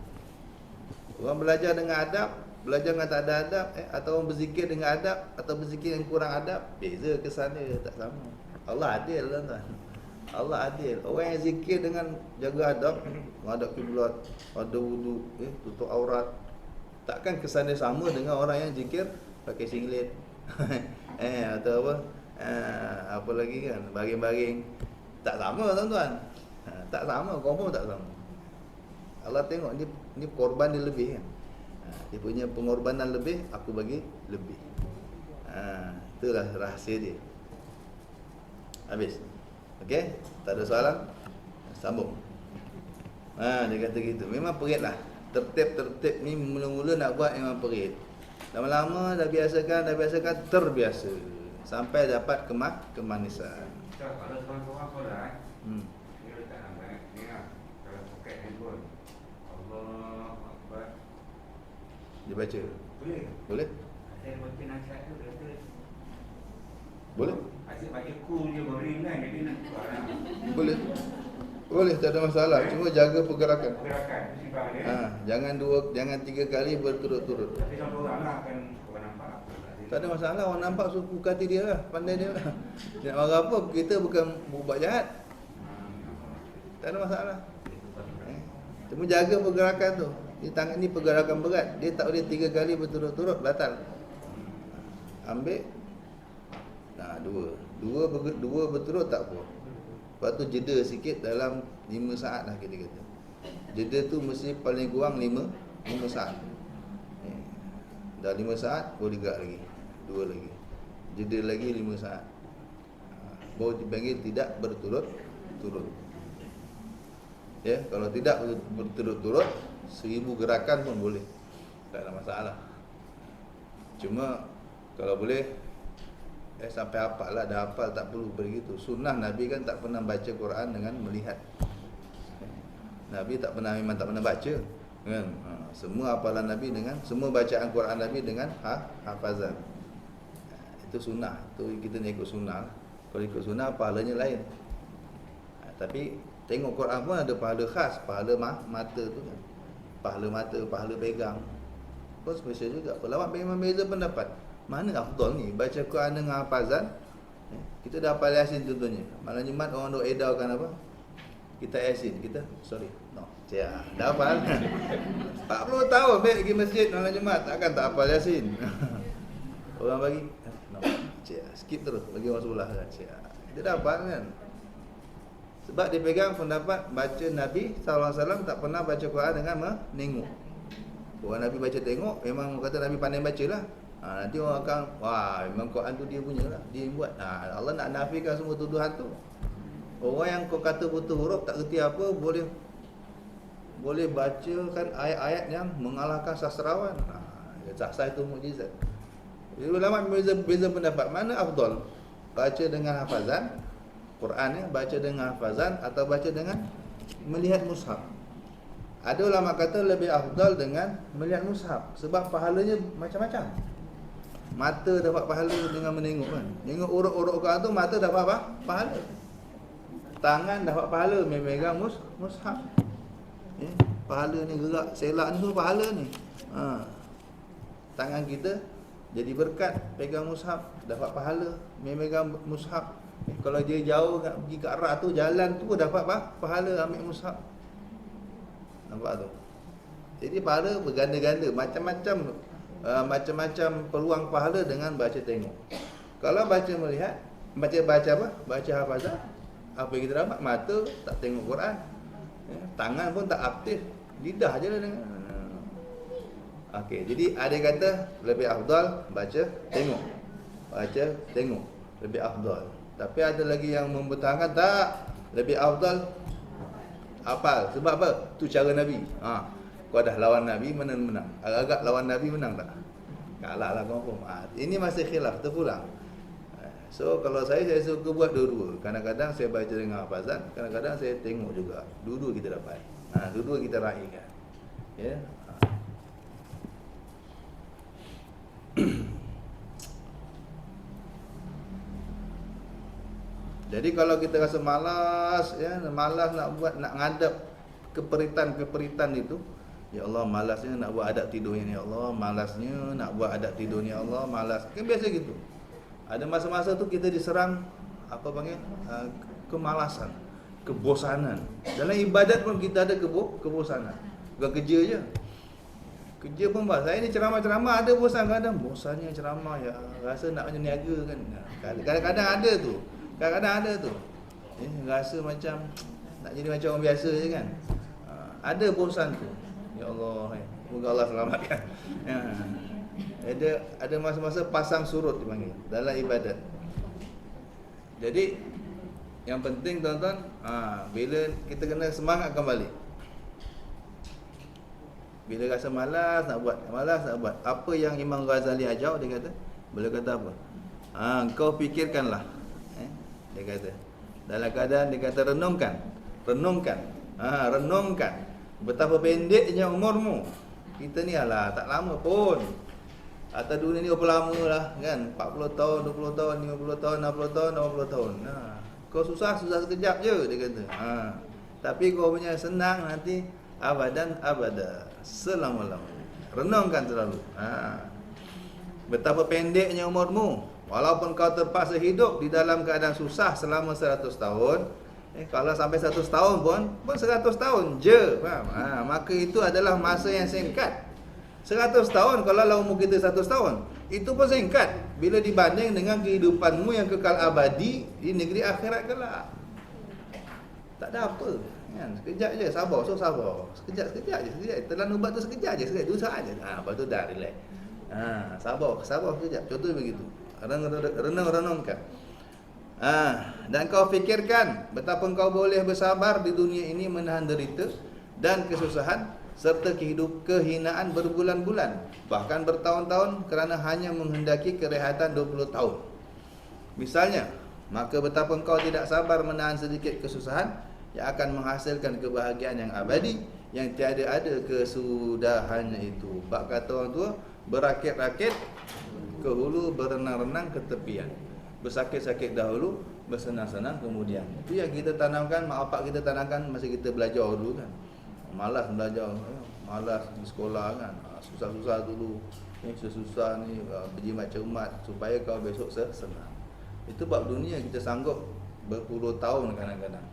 Orang belajar dengan adab, belajar dengan tak ada adab, atau orang berzikir dengan adab, atau berzikir yang kurang adab, beza kesannya, tak sama. Allah adil lah tuan. Allah adil. Orang yang zikir dengan jaga adab, menghadap kiblat, ada wudu, tutup aurat, takkan kesannya sama dengan orang yang zikir pakai singlet. Atau apa? Apa lagi kan, baring-baring. Tak sama tuan-tuan. Tak sama, confirm tak sama. Allah tengok ni korban dia lebih kan. Dia punya pengorbanan lebih, aku bagi lebih. Itulah rahsia dia. Habis. Okey, tak ada soalan? Sambung. Dia kata gitu. Memang perit lah. Tertib ni mula-mula nak buat memang perit. Lama-lama dah biasakan, terbiasa. Sampai dapat kemanisan. Kalau seorang-seorang solat, dia letak nama ni lah. Kalau poket handphone, Allah Akbar, Dia baca. boleh? Boleh? Saya baca nasihat tu, dia kata Boleh? Asyik baca cool je boring kan. Jadi nak barang Boleh, tak ada masalah. Cuma jaga pergerakan. pergerakan sifat dia. Jangan 3 kali berturut-turut. Tapi contoh orang lah kan orang nampak. Tak ada masalah, orang nampak suku hati dia lah, pandai dia lah. Dia nak marah apa, kita bukan buat jahat. Tak ada masalah. Cuma jaga pergerakan tu. Di tangan ni pergerakan berat. Dia tak boleh 3 kali berturut-turut, batal. Ambil. Nah, dua berturut tak apa. Lepas tu jeda sikit dalam 5 saat lah kita kata. Jeda tu mesti paling kurang 5 saat. Dah 5 saat, boleh gerak lagi. 2 lagi. Jeda lagi 5 saat. Baru dipanggil tidak berturut-turut. Ya, kalau tidak berturut-turut 1000 gerakan pun boleh. Tak ada masalah. Cuma kalau boleh sampai hafal lah, dah hafal tak perlu begitu. Sunnah Nabi kan tak pernah baca Quran dengan melihat. Nabi memang tak pernah baca kan. Semua hafalan Nabi dengan semua bacaan Quran Nabi dengan hafazan. Itu sunnah. Itu kita nak ikut sunnah. Kalau ikut sunnah pahalanya lain. Tapi tengok Quran pun ada pahala khas, pahala mata tu kan. Pahala mata, pahala pegang. Pun special juga. Ulama memang beza pendapat. Mana afdal ni, baca Quran dengan hafazan? Kita dah hafal Yasin contohnya. Malam Jumaat orang duk edarkan apa? Kita Yasin, dah hafal. 40 tahun baik pergi masjid malam Jumaat, takkan tak hafal Yasin. Orang bagi skip terus, bagi orang sebelah kan. Kita dah hafal kan. Sebab dia pegang pendapat baca Nabi SAW tak pernah baca Quran dengan menengok. Orang Nabi baca tengok, memang kata Nabi pandai baca lah. Nanti orang akan, wah memang Quran tu dia punya lah, dia yang buat. Allah nak nafikan semua tuduhan tu. Orang yang kau kata buta huruf tak erti apa, boleh bacakan ayat-ayat yang mengalahkan sastrawan. Sastra itu mukjizat. Jadi ulama beza pendapat, mana afdal? Baca dengan hafazan Quran ya, baca dengan hafazan atau baca dengan melihat mushaf. Ada ulama kata lebih afdal dengan melihat mushaf sebab pahalanya macam-macam. Mata dapat pahala dengan menengok kan. Tengok urut-urut Quran tu mata dapat apa? Pahala. Tangan dapat pahala memegang mushaf. Pahala ni gerak, selak ni semua pahala ni. Tangan kita jadi berkat, pegang mushaf, dapat pahala, memegang mushaf. Kalau dia jauh pergi ke arah tu, jalan tu dapat pahala ambil mushaf. Nampak tu? Jadi pahala berganda-ganda, macam-macam peluang pahala dengan baca tengok. Kalau baca melihat, baca apa? Baca hafazan. Apa yang kita dapat? Mata tak tengok Quran. Tangan pun tak aktif, lidah je lah dengan. Okey, jadi ada kata lebih afdal baca tengok. Baca tengok lebih afdal. Tapi ada lagi yang mempertahankan tak, lebih afdal hafal. Sebab apa? Tu cara Nabi. Kau dah lawan Nabi, mana menang? Agak-agak lawan Nabi menang tak? Kalah lah confirm. Ini masih khilaf, terpulang. So kalau saya suka buat dua-dua. Kadang-kadang saya baca dengan hafazan, kadang-kadang saya tengok juga. Dua-dua kita dapat. Dua-dua kita raikan. Ya. Jadi kalau kita rasa malas nak buat, nak ngadap keperitan itu, ya Allah malasnya nak buat adab tidurnya, ya Allah malasnya nak buat adab tidurnya, ya Allah malas. Kan biasa gitu. Ada masa-masa tu kita diserang kemalasan, kebosanan. Dalam ibadat pun kita ada kebosanan. Bukan kerja je. Kerja pun saya ni ceramah-ceramah ada bosan kadang. Bosannya ceramah ya, rasa nak macam niaga kan. Kadang-kadang ada tu. Kadang-kadang ada tu. Rasa macam nak jadi macam orang biasa je kan. Ada bosan tu. Ya Allah, semoga Allah selamatkan. Ada masa-masa pasang surut dipanggil dalam ibadat. Jadi yang penting tuan-tuan, bila kita kena semangat kembali. Bila rasa malas nak buat. Apa yang Imam Ghazali ajar, dia kata, beliau kata apa? Kau fikirkanlah. Dia kata, dalam keadaan dia kata renungkan. Betapa pendeknya umurmu. Kita ni tak lama pun. Atas dunia ni berapa lama lah kan? 40 tahun, 20 tahun, 50 tahun, 60 tahun, 80 tahun. Kau susah sekejap je dia kata. Tapi kau punya senang nanti abadan abada, selama-lamanya. Renungkan selalu. Betapa pendeknya umurmu. Walaupun kau terpaksa hidup di dalam keadaan susah selama 100 tahun, kalau sampai 100 tahun pun 100 tahun je, faham? Maka itu adalah masa yang singkat. 100 tahun kalau umur kita 100 tahun, itu pun singkat bila dibanding dengan kehidupanmu yang kekal abadi di negeri akhirat kelak. Tak ada apa kan? Sekejap je, sabar, sabar. Sekejap je. Telan ubat tu sekejap je, tu sahaja. Lepas tu dah relax. Sabar sekejap. Contoh begitu. Renung-renungkan. Dan kau fikirkan betapa kau boleh bersabar di dunia ini menahan derita dan kesusahan serta kehinaan berbulan-bulan, bahkan bertahun-tahun kerana hanya menghendaki kerehatan 20 tahun. Misalnya, maka betapa kau tidak sabar menahan sedikit kesusahan yang akan menghasilkan kebahagiaan yang abadi yang tiada ada kesudahannya itu. Bak kata orang tua, berakit-rakit ke hulu, berenang-renang ke tepian. Bersakit-sakit dahulu, bersenang-senang kemudian. Itu yang kita tanamkan, mak bapak kita tanamkan masa kita belajar dulu kan. Malas belajar, malas di sekolah kan. Susah-susah dulu. Ni susah ni, berjimat cermat supaya kau besok senang. Itu bab dunia kita sanggup berpuluh tahun kadang-kadang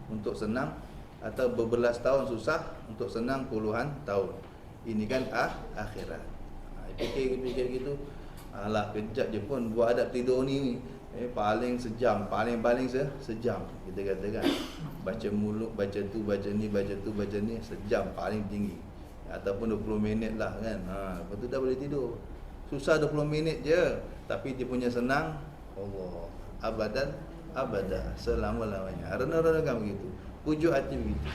untuk senang, atau berbelas tahun susah untuk senang puluhan tahun. Ini kan akhirat. Fikir gitu. Alah, kejap je pun buat adab tidur ni paling sejam, paling sejam kita katakan. Baca muluk, baca tu, baca ni, sejam paling tinggi. Ataupun 20 minit lah kan. Lepas tu dah boleh tidur. Susah 20 minit je, tapi dia punya senang Allah abadan abada, selama-lamanya. Renung-renungkan begitu. Pujuk hati begitu.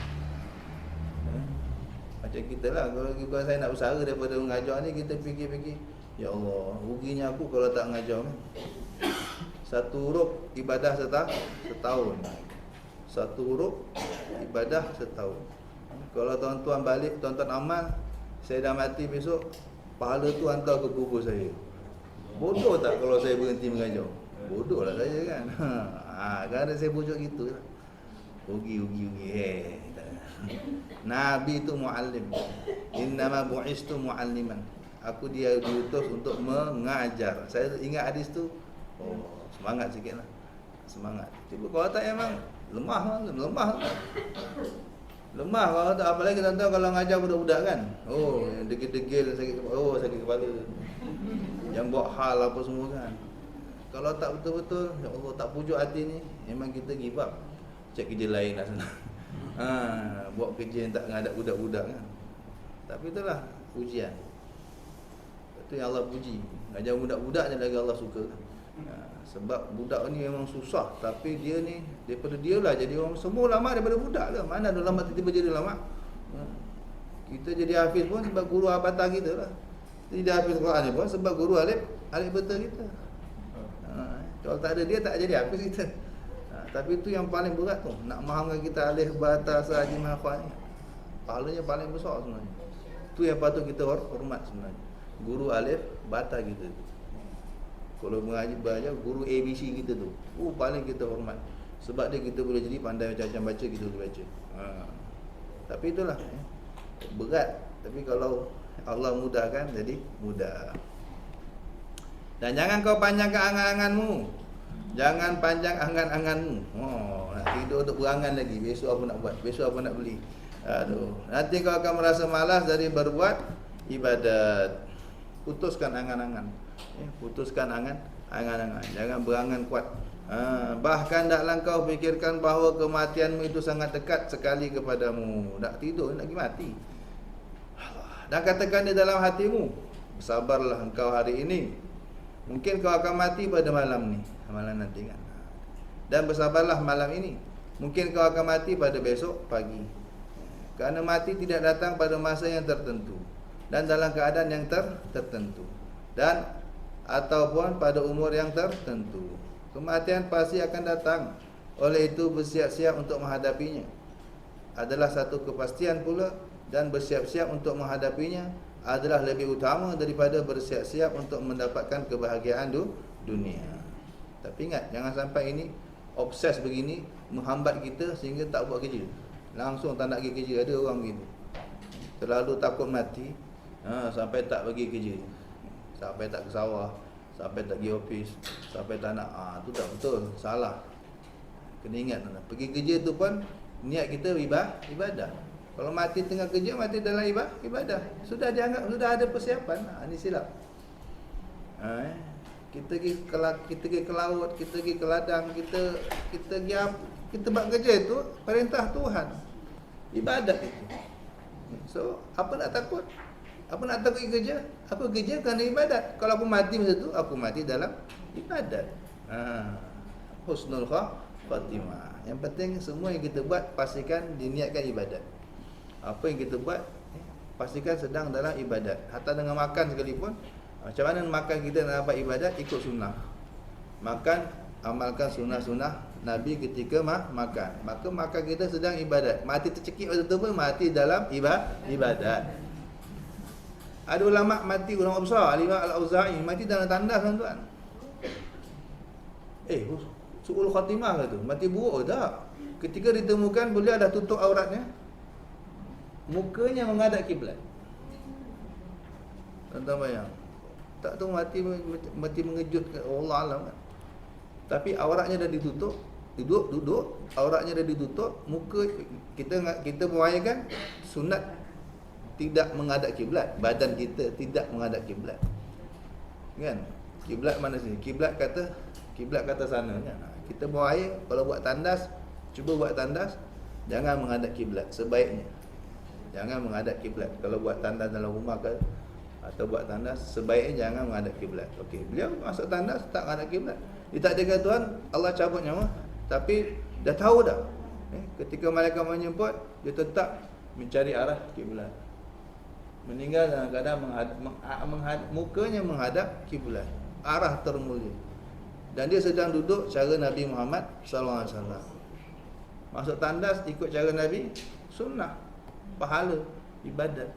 Macam kita lah, kalau saya nak usaha daripada mengajar ni, kita fikir-fikir, ya Allah, ruginya aku kalau tak mengajar ni. Satu huruf ibadah setahun. Satu huruf ibadah setahun. Kalau tuan-tuan balik, tuan-tuan amal, saya dah mati besok, pahala tu hantar ke kubur saya. Bodoh tak kalau saya berhenti mengajar? Bodoh lah saya kan. Kadang saya pujuk gitu lah. Rugi. Nabi itu muallim. Innama bu'istu mualliman. Aku dia diutus untuk mengajar. Saya ingat hadis tu. Semangat sikit lah. Semangat. Cuba kalau tak memang lemah. Lemah kalau tak, apalagi tuan-tuan kalau ngajar budak-budak kan. Degil-degil sakit kepala. Sakit kepala. Yang buat hal apa semua kan. Kalau tak betul-betul, ya Allah, tak pujuk hati ni, memang kita give up. Cek kerja lain lah sana. Buat kerja yang tak ngadap budak-budak kan. Tapi itulah ujian. Itu yang Allah puji. Ngajar budak-budak je lagi Allah suka. Sebab budak ni memang susah, tapi dia ni daripada dia lah jadi orang. Semua ulama daripada budak lah. Mana ada ulama tiba-tiba jadi ulama? Kita jadi hafiz pun sebab guru abata kita lah. Jadi hafiz Quran ni pun sebab guru alif betul kita. Kalau tak ada dia, tak jadi hafiz kita. Tapi itu yang paling berat tu, nak mahamkan kita alif bata sahaji mahfaz ni. Pahalanya paling besar sebenarnya. Itu yang patut kita hormat sebenarnya. Guru alif bata kita. Kalau mengaji belajar guru ABC kita tu, paling kita hormat. Sebab dia kita boleh jadi pandai macam-macam baca, kita boleh baca. Tapi itulah berat. Tapi kalau Allah mudahkan, jadi mudah. Dan jangan kau panjangkan angan-anganmu. Jangan panjang angan-anganmu. Nak tidur untuk berangan lagi. Besok apa nak buat? Besok apa nak beli? Nanti kau akan merasa malas dari berbuat ibadat. Putuskan angan-angan. Putuskan angan-angan. Jangan berangan kuat. Bahkan taklah kau fikirkan bahawa kematianmu itu sangat dekat sekali kepadamu. Nak tidur, nak pergi mati. Dan katakan di dalam hatimu, bersabarlah engkau hari ini. Mungkin kau akan mati pada malam nanti kan. Dan bersabarlah malam ini. Mungkin kau akan mati pada besok pagi. Kerana mati tidak datang pada masa yang tertentu dan dalam keadaan yang tertentu, dan ataupun pada umur yang tertentu. Kematian pasti akan datang. Oleh itu bersiap-siap untuk menghadapinya adalah satu kepastian pula, dan bersiap-siap untuk menghadapinya adalah lebih utama daripada bersiap-siap untuk mendapatkan kebahagiaan dunia. Tapi ingat, jangan sampai ini obses begini menghambat kita sehingga tak buat kerja. Langsung tak nak pergi kerja. Ada orang begitu. Terlalu takut mati, sampai tak pergi kerja. Sampai tak ke sawah, sampai tak pergi office, sampai tak nak. Tu tak betul, salah. Kena ingat, pergi kerja tu pun niat kita ibadah. Kalau mati tengah kerja, mati dalam ibadah. Sudah dianggap, sudah ada persiapan. Ini silap. Kita pergi ke laut, kita pergi ke ladang, kita buat kerja itu perintah Tuhan. Ibadat itu. So, apa nak takut? Apa nak takut kerja? Apa kerja kerana ibadat. Kalau aku mati masa tu, aku mati dalam ibadat. Husnul khatimah. Yang penting semua yang kita buat pastikan diniatkan ibadat. Apa yang kita buat pastikan sedang dalam ibadat. Hatta dengan makan sekalipun, macam mana makan kita nak dapat ibadat? Ikut sunnah. Makan, amalkan sunnah-sunnah Nabi ketika makan. Maka makan kita sedang ibadat. Mati tercekik waktu tu pun mati dalam ibadat. Ada ulama mati, ulama besar, Al-Imam Al-Auza'i mati dalam tandas, tuan-tuan. Su'ul khatimah ke tu? Mati buruk tak? Ketika ditemukan beliau dah tutup auratnya, mukanya menghadap kiblat. Tuan-tuan bayang, tak tahu mati mengejutkan, Allah alam kan. Tapi auratnya dah ditutup, duduk, auratnya dah ditutup, muka kita membayangkan sunat tidak menghadap kiblat, badan kita tidak menghadap kiblat. Kan? Kiblat mana sini? Kiblat kata sana kan. Kita buang air, kalau buat tandas, cuba buat tandas, jangan menghadap kiblat sebaiknya. Jangan menghadap kiblat. Kalau buat tandas dalam rumah ke atau buat tandas, sebaiknya jangan menghadap kiblat. Okey, beliau masuk tandas tak menghadap kiblat. Ditakdirkan Tuhan, Allah cabut nyawa, tapi dah tahu dah. Ketika malaikat menjemput, dia tetap mencari arah kiblat. Meninggal dalam keadaan mukanya menghadap kiblat, arah termulia. Dan dia sedang duduk cara Nabi Muhammad sallallahu alaihi wasallam. Masuk tandas ikut cara Nabi, sunnah, pahala, ibadat.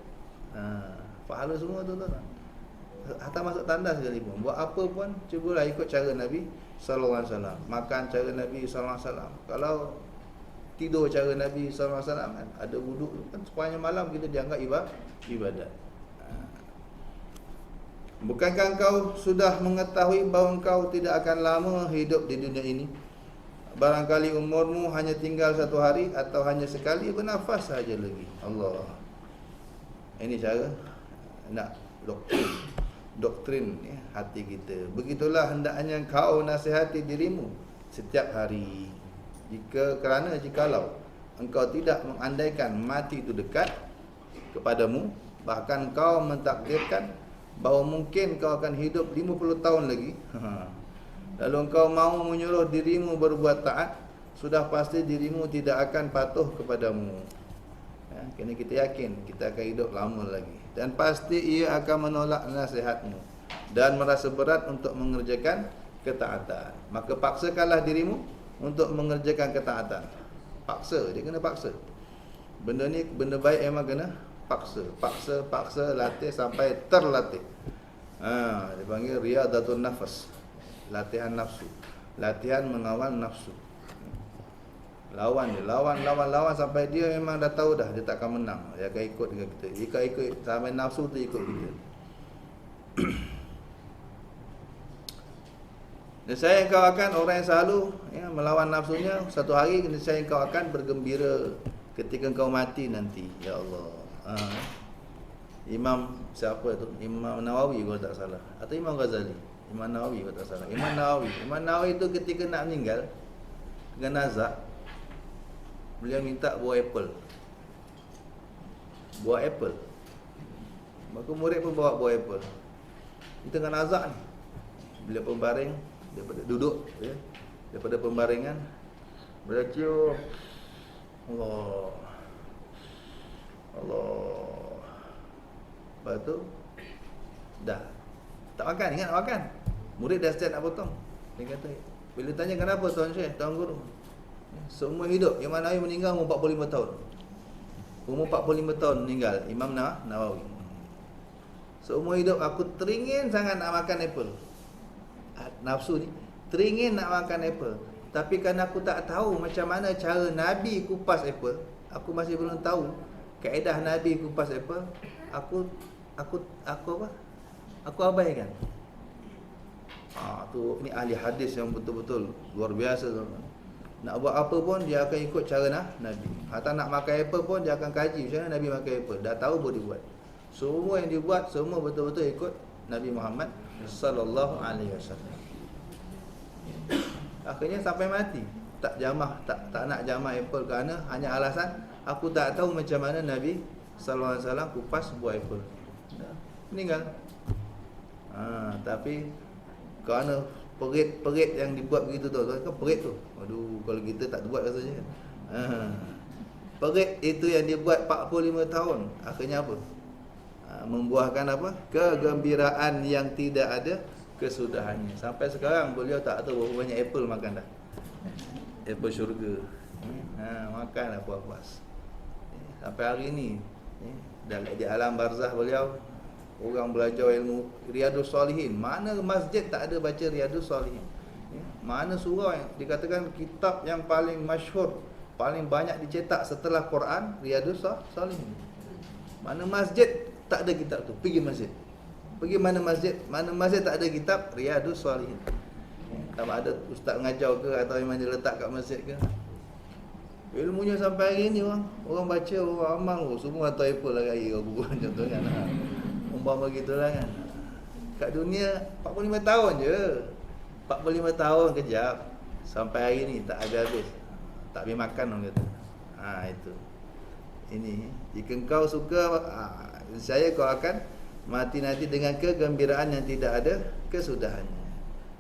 Pahala semua tu tuan. Hatta masuk tandas sekalipun, buat apa pun cubalah ikut cara Nabi sallallahu alaihi wasallam. Makan cara Nabi sallallahu alaihi wasallam. Kalau tidur cara Nabi sallallahu alaihi wasallam kan, ada wuduk kan, sepanjang malam kita dianggap ibadat. Bukankah engkau sudah mengetahui bahawa engkau tidak akan lama hidup di dunia ini? Barangkali umurmu hanya tinggal 1 hari atau hanya sekali bernafas saja lagi. Allah. Ini cara nak doktrin hati kita. Begitulah hendaknya engkau nasihati dirimu setiap hari. Jikalau engkau tidak mengandaikan mati itu dekat kepadamu, bahkan engkau mentakdirkan bahawa mungkin kau akan hidup 50 tahun lagi, lalu engkau mau menyuruh dirimu berbuat taat, sudah pasti dirimu tidak akan patuh kepadamu. Kena kita yakin kita akan hidup lama lagi, dan pasti ia akan menolak nasihatmu dan merasa berat untuk mengerjakan ketaatan. Maka paksakanlah dirimu untuk mengerjakan ketaatan. Paksa, dia kena paksa. Benda ni, benda baik memang kena paksa, latih sampai terlatih. Dia panggil riyadatul nafas, latihan nafsu, latihan mengawal nafsu. Lawan sampai dia memang dah tahu dah dia tak akan menang. Dia akan ikut dengan kita. Ikut sampai nafsu tu ikut kita. Nescaya engkau akan orang yang selalu melawan nafsunya, satu hari nescaya engkau akan bergembira ketika engkau mati nanti. Ya Allah. Imam siapa tu? Imam Nawawi kalau tak salah, atau Imam Ghazali. Imam Nawawi kalau tak salah. Imam Nawawi tu ketika nak meninggal dengan nazak, beliau minta buah apple. Maka murid pun bawa buah apple. Di tengah nazak ni, beliau pun baring daripada duduk daripada pembaringan, beliau cium Allah. Lepas tu dah tak makan, ingat nak makan. Murid dah start nak potong. Dia kata, bila tanya kenapa Tuan Syekh, Tuan Guru, semua hidup, Imam Nawawi meninggal umur 45 tahun. Umur 45 tahun meninggal Imam Nawawi. Seumur hidup aku teringin sangat nak makan apple. Nafsu ni teringin nak makan apple. Tapi kerana aku tak tahu macam mana cara Nabi kupas apple, aku masih belum tahu kaedah Nabi kupas apple, aku apa? Aku abaikan. Tu ni ahli hadis yang betul-betul luar biasa tuan. Nak buat apa pun dia akan ikut cara Nabi. Hatta nak makan apple pun dia akan kaji macam mana Nabi makan apple. Dah tahu boleh buat. Semua yang dibuat semua betul-betul ikut Nabi Muhammad sallallahu alaihi wasallam. Akhirnya sampai mati tak nak jamah apple kerana hanya alasan aku tak tahu macam mana Nabi sallallahu alaihi wasallam kupas buah apple. Meninggal. Tapi kerana perit yang dibuat begitu tu kan perit tu. Aduh, kalau kita tak buat rasanya kan. Perit itu yang dibuat 45 tahun. Akhirnya apa? Membuahkan apa? Kegembiraan yang tidak ada kesudahannya. Sampai sekarang beliau tak tahu berapa banyak apple makan dah. Apple syurga. Makan dah puas-puas. Sampai hari ni di alam barzah beliau, orang belajar ilmu Riyadus Salihin. Mana masjid tak ada baca Riyadus Salihin? Mana surah yang dikatakan kitab yang paling masyhur, paling banyak dicetak setelah Quran, Riyadus Salihin. Mana masjid tak ada kitab tu? Pergi masjid. Pergi mana masjid tak ada kitab Riyadus Salihin. Tak ada ustaz mengajar ke atau memang dia letak kat masjid ke? Ilmunya sampai hari ni orang baca, orang amal, semua tahu apa lah gaya buku macam tu kan. Umpama begitulah kan. Kat dunia 45 tahun je. 45 tahun kejap. Sampai hari ni tak habis-habis. Tak habis makan orang kata. Itu. Ini jika kau suka, saya kau akan mati nanti dengan kegembiraan yang tidak ada kesudahannya.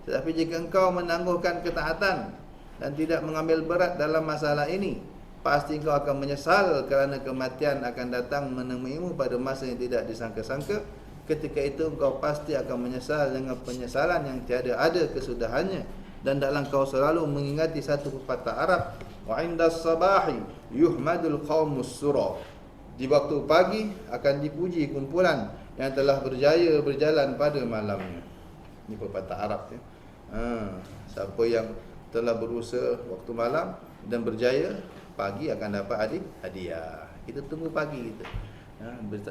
Tetapi jika engkau menangguhkan ketaatan dan tidak mengambil berat dalam masalah ini, pasti engkau akan menyesal kerana kematian akan datang menemuimu pada masa yang tidak disangka-sangka. Ketika itu engkau pasti akan menyesal dengan penyesalan yang tiada ada kesudahannya. Dan dalam kau selalu mengingati satu pepatah Arab, wa indas sabahi yuhmadul qaumus sura. Di waktu pagi akan dipuji kumpulan yang telah berjaya berjalan pada malamnya. Ini pepatah Arab ya. Siapa yang telah berusaha waktu malam dan berjaya, pagi akan dapat hadiah. Kita tunggu pagi kita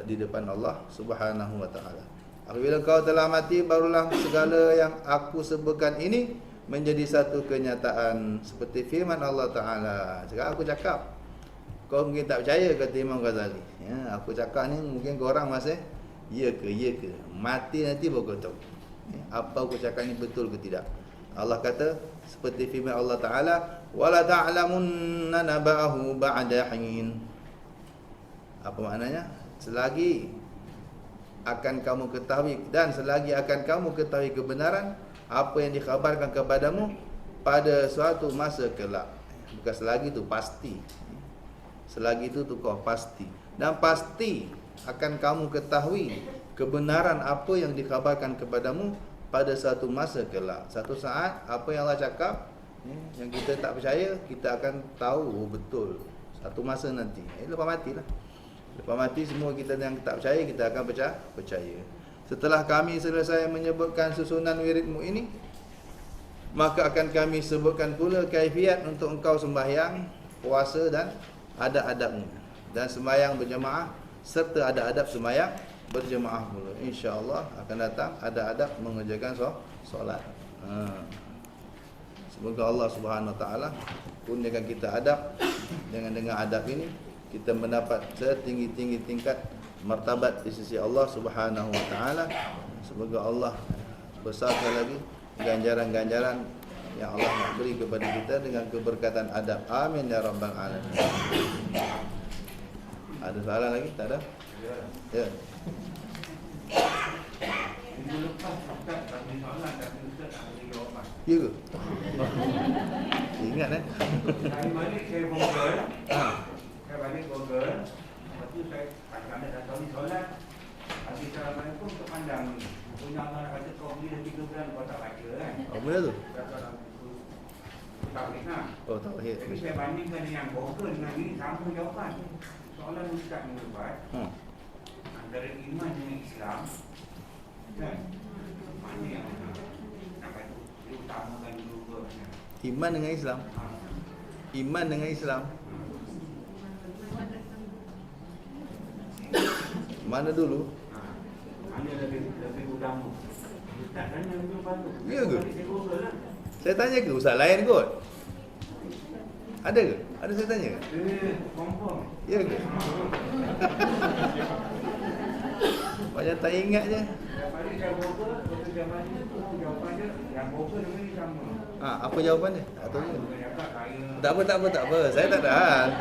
di depan Allah Subhanahu wa taala. Apabila kau telah mati, barulah segala yang aku sebutkan ini menjadi satu kenyataan, seperti firman Allah taala. Sekarang aku cakap, kau mungkin tak percaya, kata Imam Ghazali. Aku cakap ni mungkin korang masih ya ke, mati nanti baru kau tahu apa aku cakap ni betul ke tidak. Allah kata seperti firman Allah taala, wala ta'lamunna naba'ahu ba'da hin. Apa maknanya? Selagi akan kamu ketahui, dan selagi akan kamu ketahui kebenaran apa yang dikhabarkan kepadamu pada suatu masa kelak. Bukan selagi tu, pasti. Selagi itu tu kau pasti. Dan pasti akan kamu ketahui kebenaran apa yang dikhabarkan kepadamu pada satu masa kelak. Satu saat apa yang Allah cakap yang kita tak percaya, kita akan tahu betul satu masa nanti. Lepas matilah. Lepas mati semua kita yang tak percaya, kita akan percaya. Setelah kami selesai menyebutkan susunan wiridmu ini, maka akan kami sebutkan pula kaifiat untuk engkau sembahyang, puasa dan adab-adabmu. Dan sembahyang berjemaah serta adab-adab sembahyang berjemaah pula. InsyaAllah akan datang adab-adab mengerjakan solat. Semoga Allah Subhanahu Wa Taala kurniakan kita adab. Dengan adab ini kita mendapat setinggi-tinggi tingkat martabat di sisi Allah Subhanahu Wa Taala. Semoga Allah besarkan lagi ganjaran-ganjaran yang Allah nak beri kepada kita dengan keberkatan adab. Amin ya rabbal alamin. Ada soalan lagi? Tak ada? Ya. Minggu lepas Ustaz tak beri soalan, tapi Ustaz tak beri jawapan. Ya ke? Ingat Saya balik saya Google. Saya balik Google. Lepas tu saya kadang-kadang dah tahu ni solat. Habis Assalamualaikum terpandang ni. Punya Allah kata kau beli dah 3 bulan kau tak baca kan. Oh, boleh tu? Dalam buku tauhid lah. Oh, tauhid. Jadi saya bandingkan dengan Google dengan ini sama jawapan. Soalan Ustaz minggu lepas. antara iman dengan Islam, kan? Mana yang nak kata diutamakan dulu ke? Iman dengan Islam. Iman dengan Islam. Mana dulu? Mana lebih utama? Tak tanya lebih utama. Ya ke? Saya Google lah. Saya tanya ke ustaz lain kot? Ada ke? Ada saya tanya ke? Confirm. Ya ke? Macam tak ingat je. Daripada saya Google, betul jawapannya tu jawapannya yang Google dengan sama. Apa jawapan dia? Tak tahu je. Dia cakap kaya. Tak apa. Saya tak ada hal.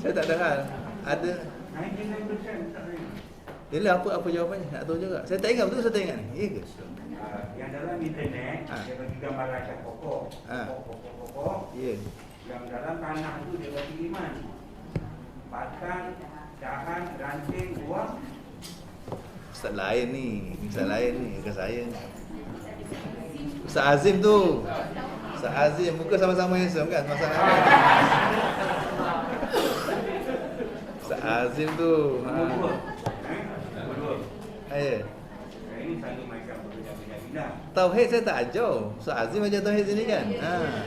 Saya tak ada hal. Ada. 99% tak kaya. Yelah apa jawapannya? Tak tahu juga. Saya tak ingat betul, saya tak ingat ni. Ya ke? Yang dalam internet, dia bagi gambar macam pokok. Pokok. Ya. Yang dalam tanah tu dia bagi iman. Batang, dahan, ranting, buah. Ustaz lain ni. Ustaz lain ni. Bukan saya ni. Ustaz Azim tu. Ustaz Azim. Muka sama-sama handsome kan? Masalah kan? Ustaz Azim tu. Dua. Ya. Ini selalu macam berbeza-beza. Tauhid saya tak ajar. Ustaz Azim ajar tauhid sini kan?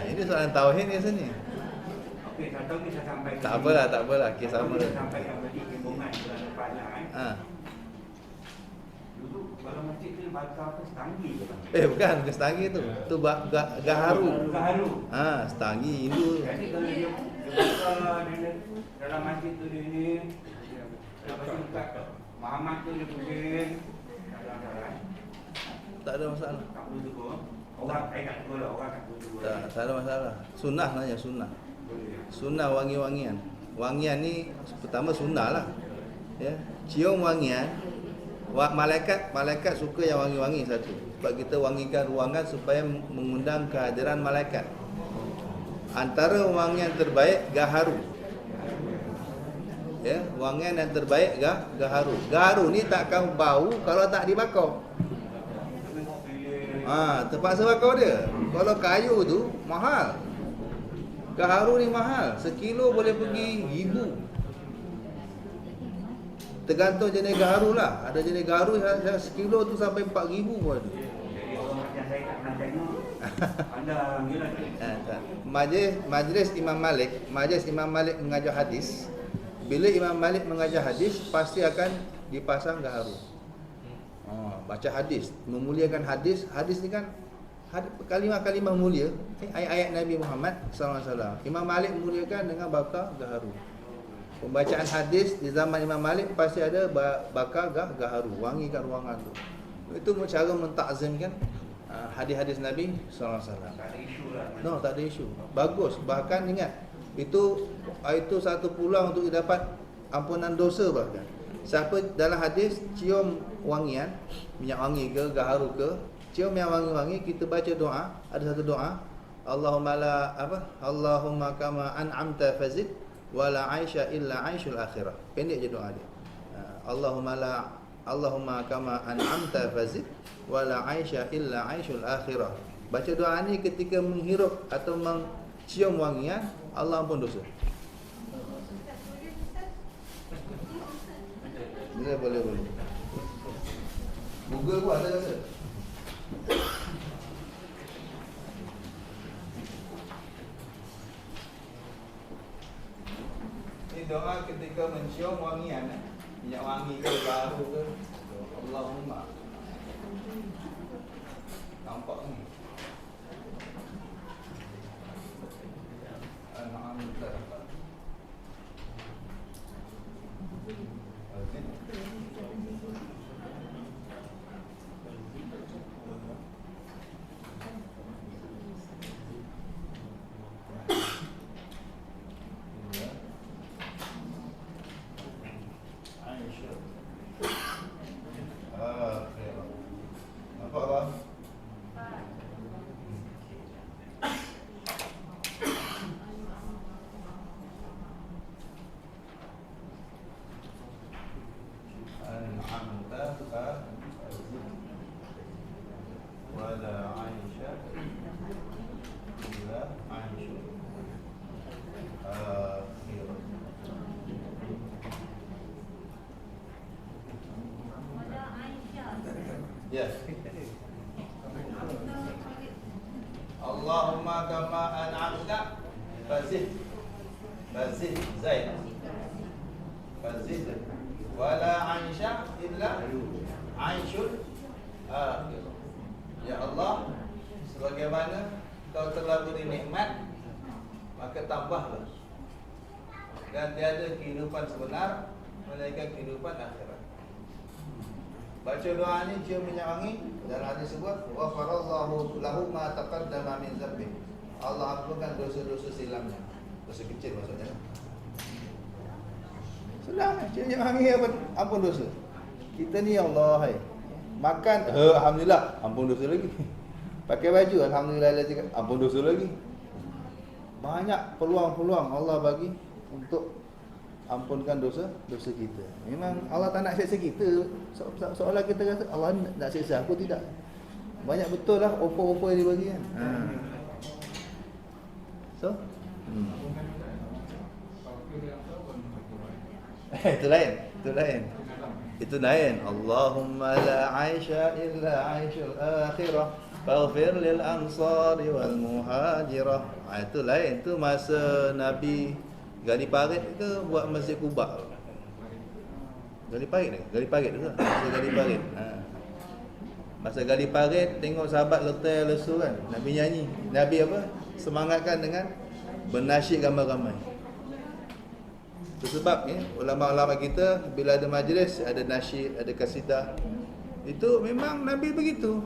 Ini soalan tauhid ni sini. Okey, satu ni saya sampaikan. Tak apalah. Kisah sama. Saya sampaikan bagi bimbingan bulan depan lah. Dulu kalau masjid tu bakar apa setangi ke bang? Bukan setangi tu. Tu gaharu. Gaharu. Setangi Hindu. Jadi kalau dia bakar dia dalam masjid tu dia ni, lepas tu dekat Muhammad tu dia pusing. Dalam-dalam. Tak ada masalah. Tak perlu tegur. Orang saya tak tegur lah, orang tak perlu tegur. Tak ada masalah. Sunnah sebenarnya sunnah. Boleh. Sunnah wangi-wangian. Wangian ni pertama sunnah lah. Ya. Cium wangian. Malaikat suka yang wangi-wangi satu. Sebab kita wangikan ruangan supaya mengundang kehadiran malaikat. Antara wangian terbaik gaharu. Ya, wangian yang terbaik gaharu. Gaharu ni takkan bau kalau tak dibakar. Terpaksa bakar dia. Kalau kayu tu mahal. Gaharu ni mahal. Sekilo boleh pergi 1,000. Tergantung jenis gaharu lah. Ada jenis gaharu yang sekilo tu sampai 4,000 pun ada. Jadi orang macam saya tak pernah tengok. Anda gila. Majlis Imam Malik mengajar hadis. Bila Imam Malik mengajar hadis, pasti akan dipasang gaharu. Baca hadis, memuliakan hadis. Hadis ni kan kalimah-kalimah mulia, ayat-ayat Nabi Muhammad SAW. Imam Malik memuliakan dengan bakar gaharu. Pembacaan hadis di zaman Imam Malik pasti ada bakar gaharu, wangikan ruangan tu. Itu cara mentakzimkan hadis-hadis Nabi SAW. Tak ada isu lah. No, tak ada isu. Bagus. Bahkan ingat, itu satu peluang untuk dapat ampunan dosa bahkan. Siapa dalam hadis cium wangian, minyak wangi ke, gaharu ke, cium yang wangi-wangi, kita baca doa, ada satu doa, Allahumma kama an'amta fazid wala aisha illa aishul akhirah. Pendek je doa dia. Allahumma kama an'amta fazid wala aisha illa aishul akhirah. Baca doa ni ketika menghirup atau mencium wangian, Allah ampun dosa. Boleh. Google pun ada rasa. Ini doa ketika mencium wangian, minyak wangi ke, gaharu ke. Allahumma. Nampak ni. Alhamdulillah. Nampak apa? Ya. Allahumma kama an'amta fazid Zaid fazid wala aisha illa aishul akhir. Ya Allah, sebagaimana kau telah beri nikmat, maka tambahlah. Dan tiada kehidupan sebenar melainkan kehidupan akhirat. Baca doa ni cium minyak wangi. Dan hadis sebut ghafarallahu lahu ma taqaddama min dzambi. Allah ampunkan dosa-dosa silamnya. Dosa kecil maksudnya. Sudah, cium minyak wangi apa ampun dosa. Kita ni ya Allah hai. Makan alhamdulillah ampun dosa lagi. Pakai baju alhamdulillah cakap ampun dosa lagi. Banyak peluang-peluang Allah bagi untuk ampunkan dosa kita. Memang Allah tak nak seksa kita. Seolah kita kata Allah nak seksa aku, tidak. Banyak betul lah offer-offer yang dia bagi kan. So itu lain. Itu lain. Allahumma la aisha illa aishul akhirah faghfir lil ansari wal muhajirah. Itu lain. Itu masa Nabi gali parit ke buat Masjid Quba? Gali parit tu kan? Masa gali parit. Masa gali parit tengok sahabat letai lesu kan. Nabi nyanyi. Nabi apa? Semangatkan dengan bernasyid ramai-ramai. Itu sebab ulama-ulama kita bila ada majlis, ada nasyid, ada kasidah. Itu memang Nabi begitu.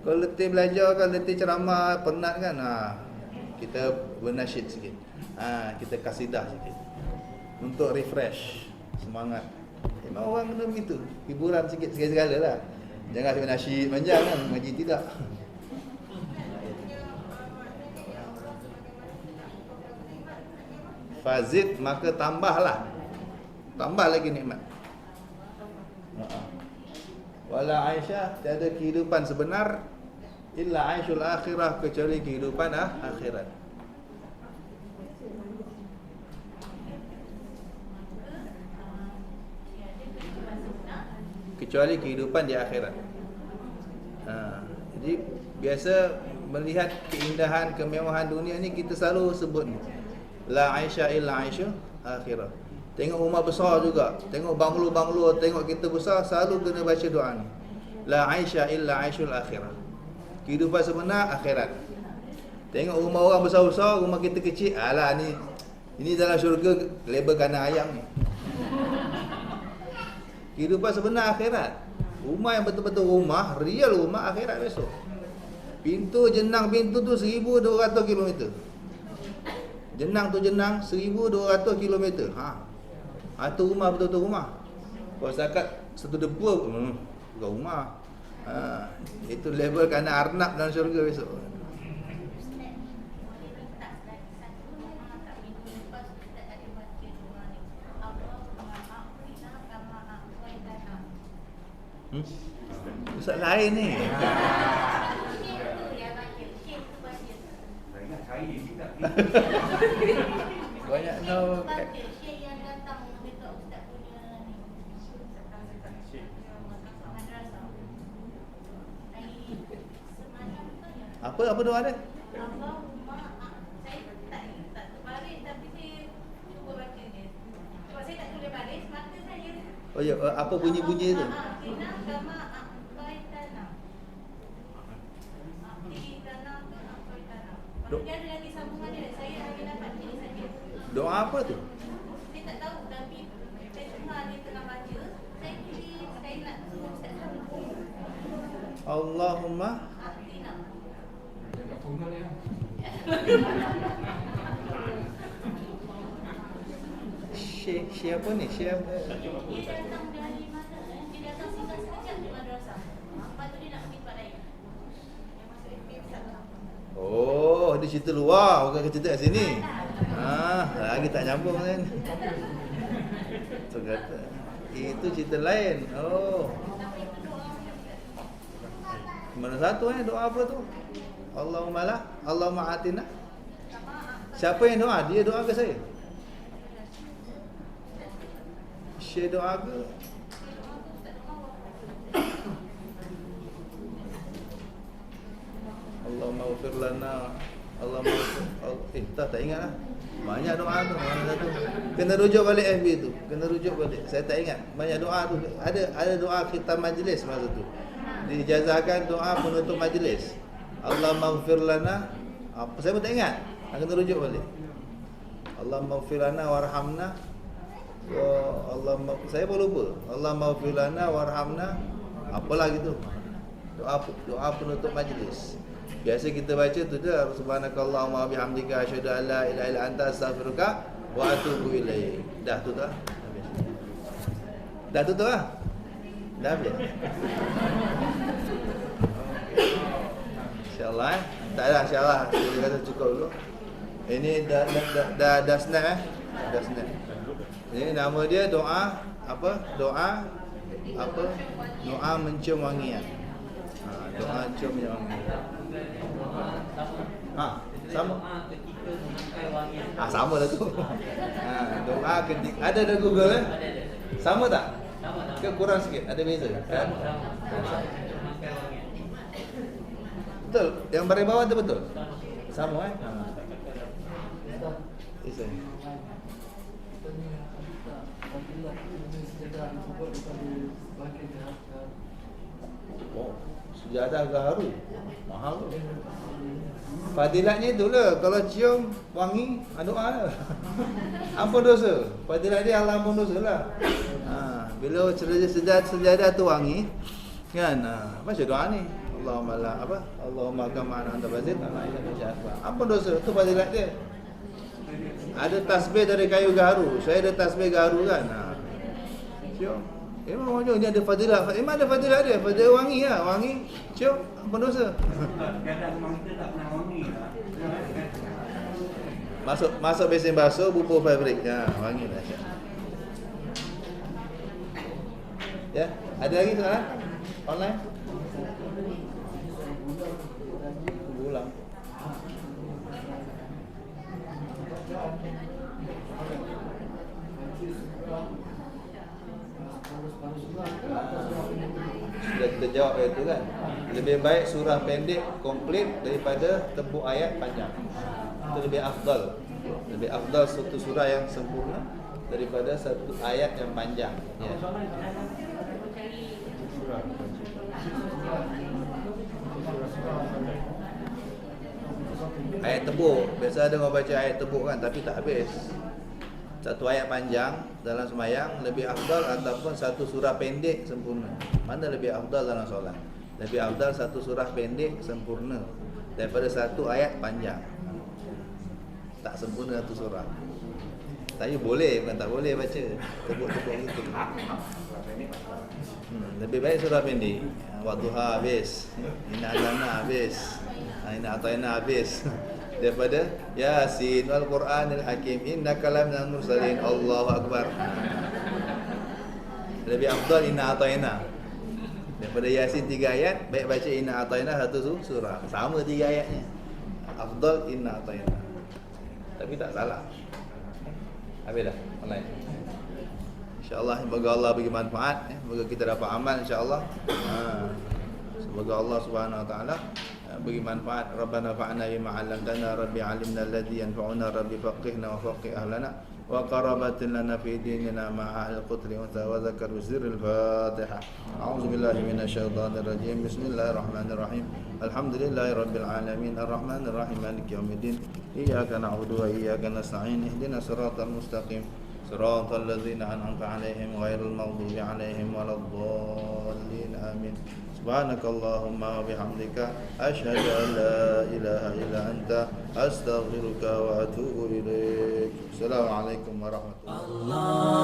Kalau letih belajar kan, letih ceramah, penat kan, kita bernasyid sikit. Kita kasidah sikit untuk refresh semangat. Memang orang kena begitu, hiburan sikit segala-segala lah. Jangan sampai nasyid panjang kan, ngaji tidak. Fazid, maka tambahlah. Tambah lagi nikmat. Wala Aisyah, tiada kehidupan sebenar illa aishul akhirah, kecuali kehidupan akhirat. Kecuali kehidupan di akhirat. Jadi biasa melihat keindahan, kemewahan dunia ni kita selalu sebut ni. La aisha illa aishul akhirah. Tengok rumah besar juga, tengok banglo-banglo, tengok kita besar, selalu kena baca doa ni. La aisha illa aishul akhirah. Kehidupan sebenar akhirat. Tengok rumah orang besar-besar, rumah kita kecil, alah ni ini dalam syurga label kanan ayam ni. Kehidupan sebenar akhirat. Rumah yang betul-betul rumah, real rumah akhirat besok. Pintu jenang pintu tu 1200 km. Jenang tu jenang 1200 km. Itu rumah betul-betul rumah. Kalau setakat satu depa bukan rumah. Itu level kanan arnab dalam syurga besok. Ustaz lain ni. Banyak no. Apa doa dia? Oh ya, apa bunyi-bunyi itu? Doa apa tu? Saya tak tahu, tapi saya dengar dia tengah baca. Saya nak suruh Ustaz sambung. Allahumma Dekat punggul dia. Syekh apa ni? Syekh apa? Dia datang dari mana? Dia datang singgah sekejap di madrasah. Lepas tu dia nak pergi tempat lain. Yang masuk FPM sana. Oh, dia cerita luar, bukan cerita kat sini. Lagi tak nyambung kan. Tu kata itu cerita lain. Oh. Mana satu doa apa tu? Allahumma la, Allahumma atina. Siapa yang doa? Dia doa ke saya? Syekh doa ke? Allahumma ighfir lana, tak ingat lah. Banyak doa tu, mana satu. Kena rujuk balik FB tu, kena rujuk balik. Saya tak ingat. Banyak doa tu. Ada doa khitam majlis masa tu. Dijazahkan doa penutup majlis. Allahumma ighfir lana. Apa saya pun tak ingat. Kena rujuk balik. Allahumma ighfir lana warhamna. Allahumma, saya pun lupa. Allahumma ighfir lana warhamna. Apalah gitu. Doa penutup majlis. Biasa kita baca tu dah, subhanakallahumma bihamdika asyhadu an la ilaha illa anta astaghfiruka wa atubu ilaik. Dah tu dah. Dah tu lah. Dah habis. Insya-Allah tak ada insya-Allah. Kita kata cukup dulu. Ini dah snap Dah snap. Ini nama dia doa apa? Doa mencium wangian. Doa mencium wangian. Sama. Ketika memakai wangian. Sama lah tu. Doa ketika ada Google kan? Sama tak? Sama. Ke kurang sikit? Ada beza? Kan? Sama. Memakai wangian. Betul. Yang baris bawah tu betul. Sama Isa. Oh, sejadah gaharu. Mahal tu. Fadilatnya itulah, kalau cium wangi, doa lah. Ampun dosa. Fadilat dia Allah ampun dosa lah. Bila sejadah tu wangi, kan? Baca doa ni. Allahumma la apa? Allahumma kama anta bazid ampun dosa. Tu fadilat dia. Ada tasbih dari kayu gaharu. Saya ada tasbih gaharu kan. Cium. Memang ni ada fadilat. Memang ada fadilat dia. Fadilat wangi lah. Wangi, cium, ampun dosa. Kadang memang kita tak pernah wangi lah. Masuk besin basuh, bubur fabrik. Wangi lah. Ya, ada lagi soalan? Online? Ulang. Sudah kita jawab itu kan. Lebih baik surah pendek komplit daripada tebuk ayat panjang. Itu lebih afdal. Lebih afdal satu surah yang sempurna daripada satu ayat yang panjang. Ya. Ayat tebuk. Biasa ada orang baca ayat tebuk kan, tapi tak habis. Satu ayat panjang dalam sembahyang lebih afdal ataupun satu surah pendek sempurna. Mana lebih afdal dalam solat? Lebih afdal satu surah pendek sempurna daripada satu ayat panjang. Tak sempurna satu surah. Saya boleh, bukan tak boleh baca tebuk-tebuk gitu. Lebih baik surah pendek. Wadduha habis. Inna azana habis. Inna atayna habis. Daripada Yasin wal Quranil Hakim innaka laminal mursalin. Allahu akbar. Lebih afdal inna atayna. Daripada Yasin 3 ayat, baik baca inna atayna satu surah. Sama 3 ayatnya. Afdal inna atayna. Tapi tak salah. Habis dah online. InsyaAllah semoga Allah bagi manfaat, semoga kita dapat amal insyaAllah. Semoga Allah Subhanahu wa taala bagi manfaat. Rabbana fa'na bima 'allamtana rabbi 'allimna alladhi yanfa'una rabbi faqihna wa faqih ahlana wa qarabatin lana fi dinina ma'a al-qutri wa zakar sirril Fatihah. A'udzu billahi minasyaitonir rajim. Bismillahirrahmanirrahim. Alhamdulillahi rabbil alamin arrahmanir rahim maliki yaumiddin. Iyyaka na'budu wa iyyaka nasta'in. Ihdinas siratal mustaqim. Siratal ladzina an'amta 'alaihim ghairil maghdubi 'alaihim waladdallin. Amin. Subhanakallahumma wa bihamdika asyhadu an la ilaha illa anta astaghfiruka wa atubu ilaik. Assalamualaikum warahmatullahi wabarakatuh.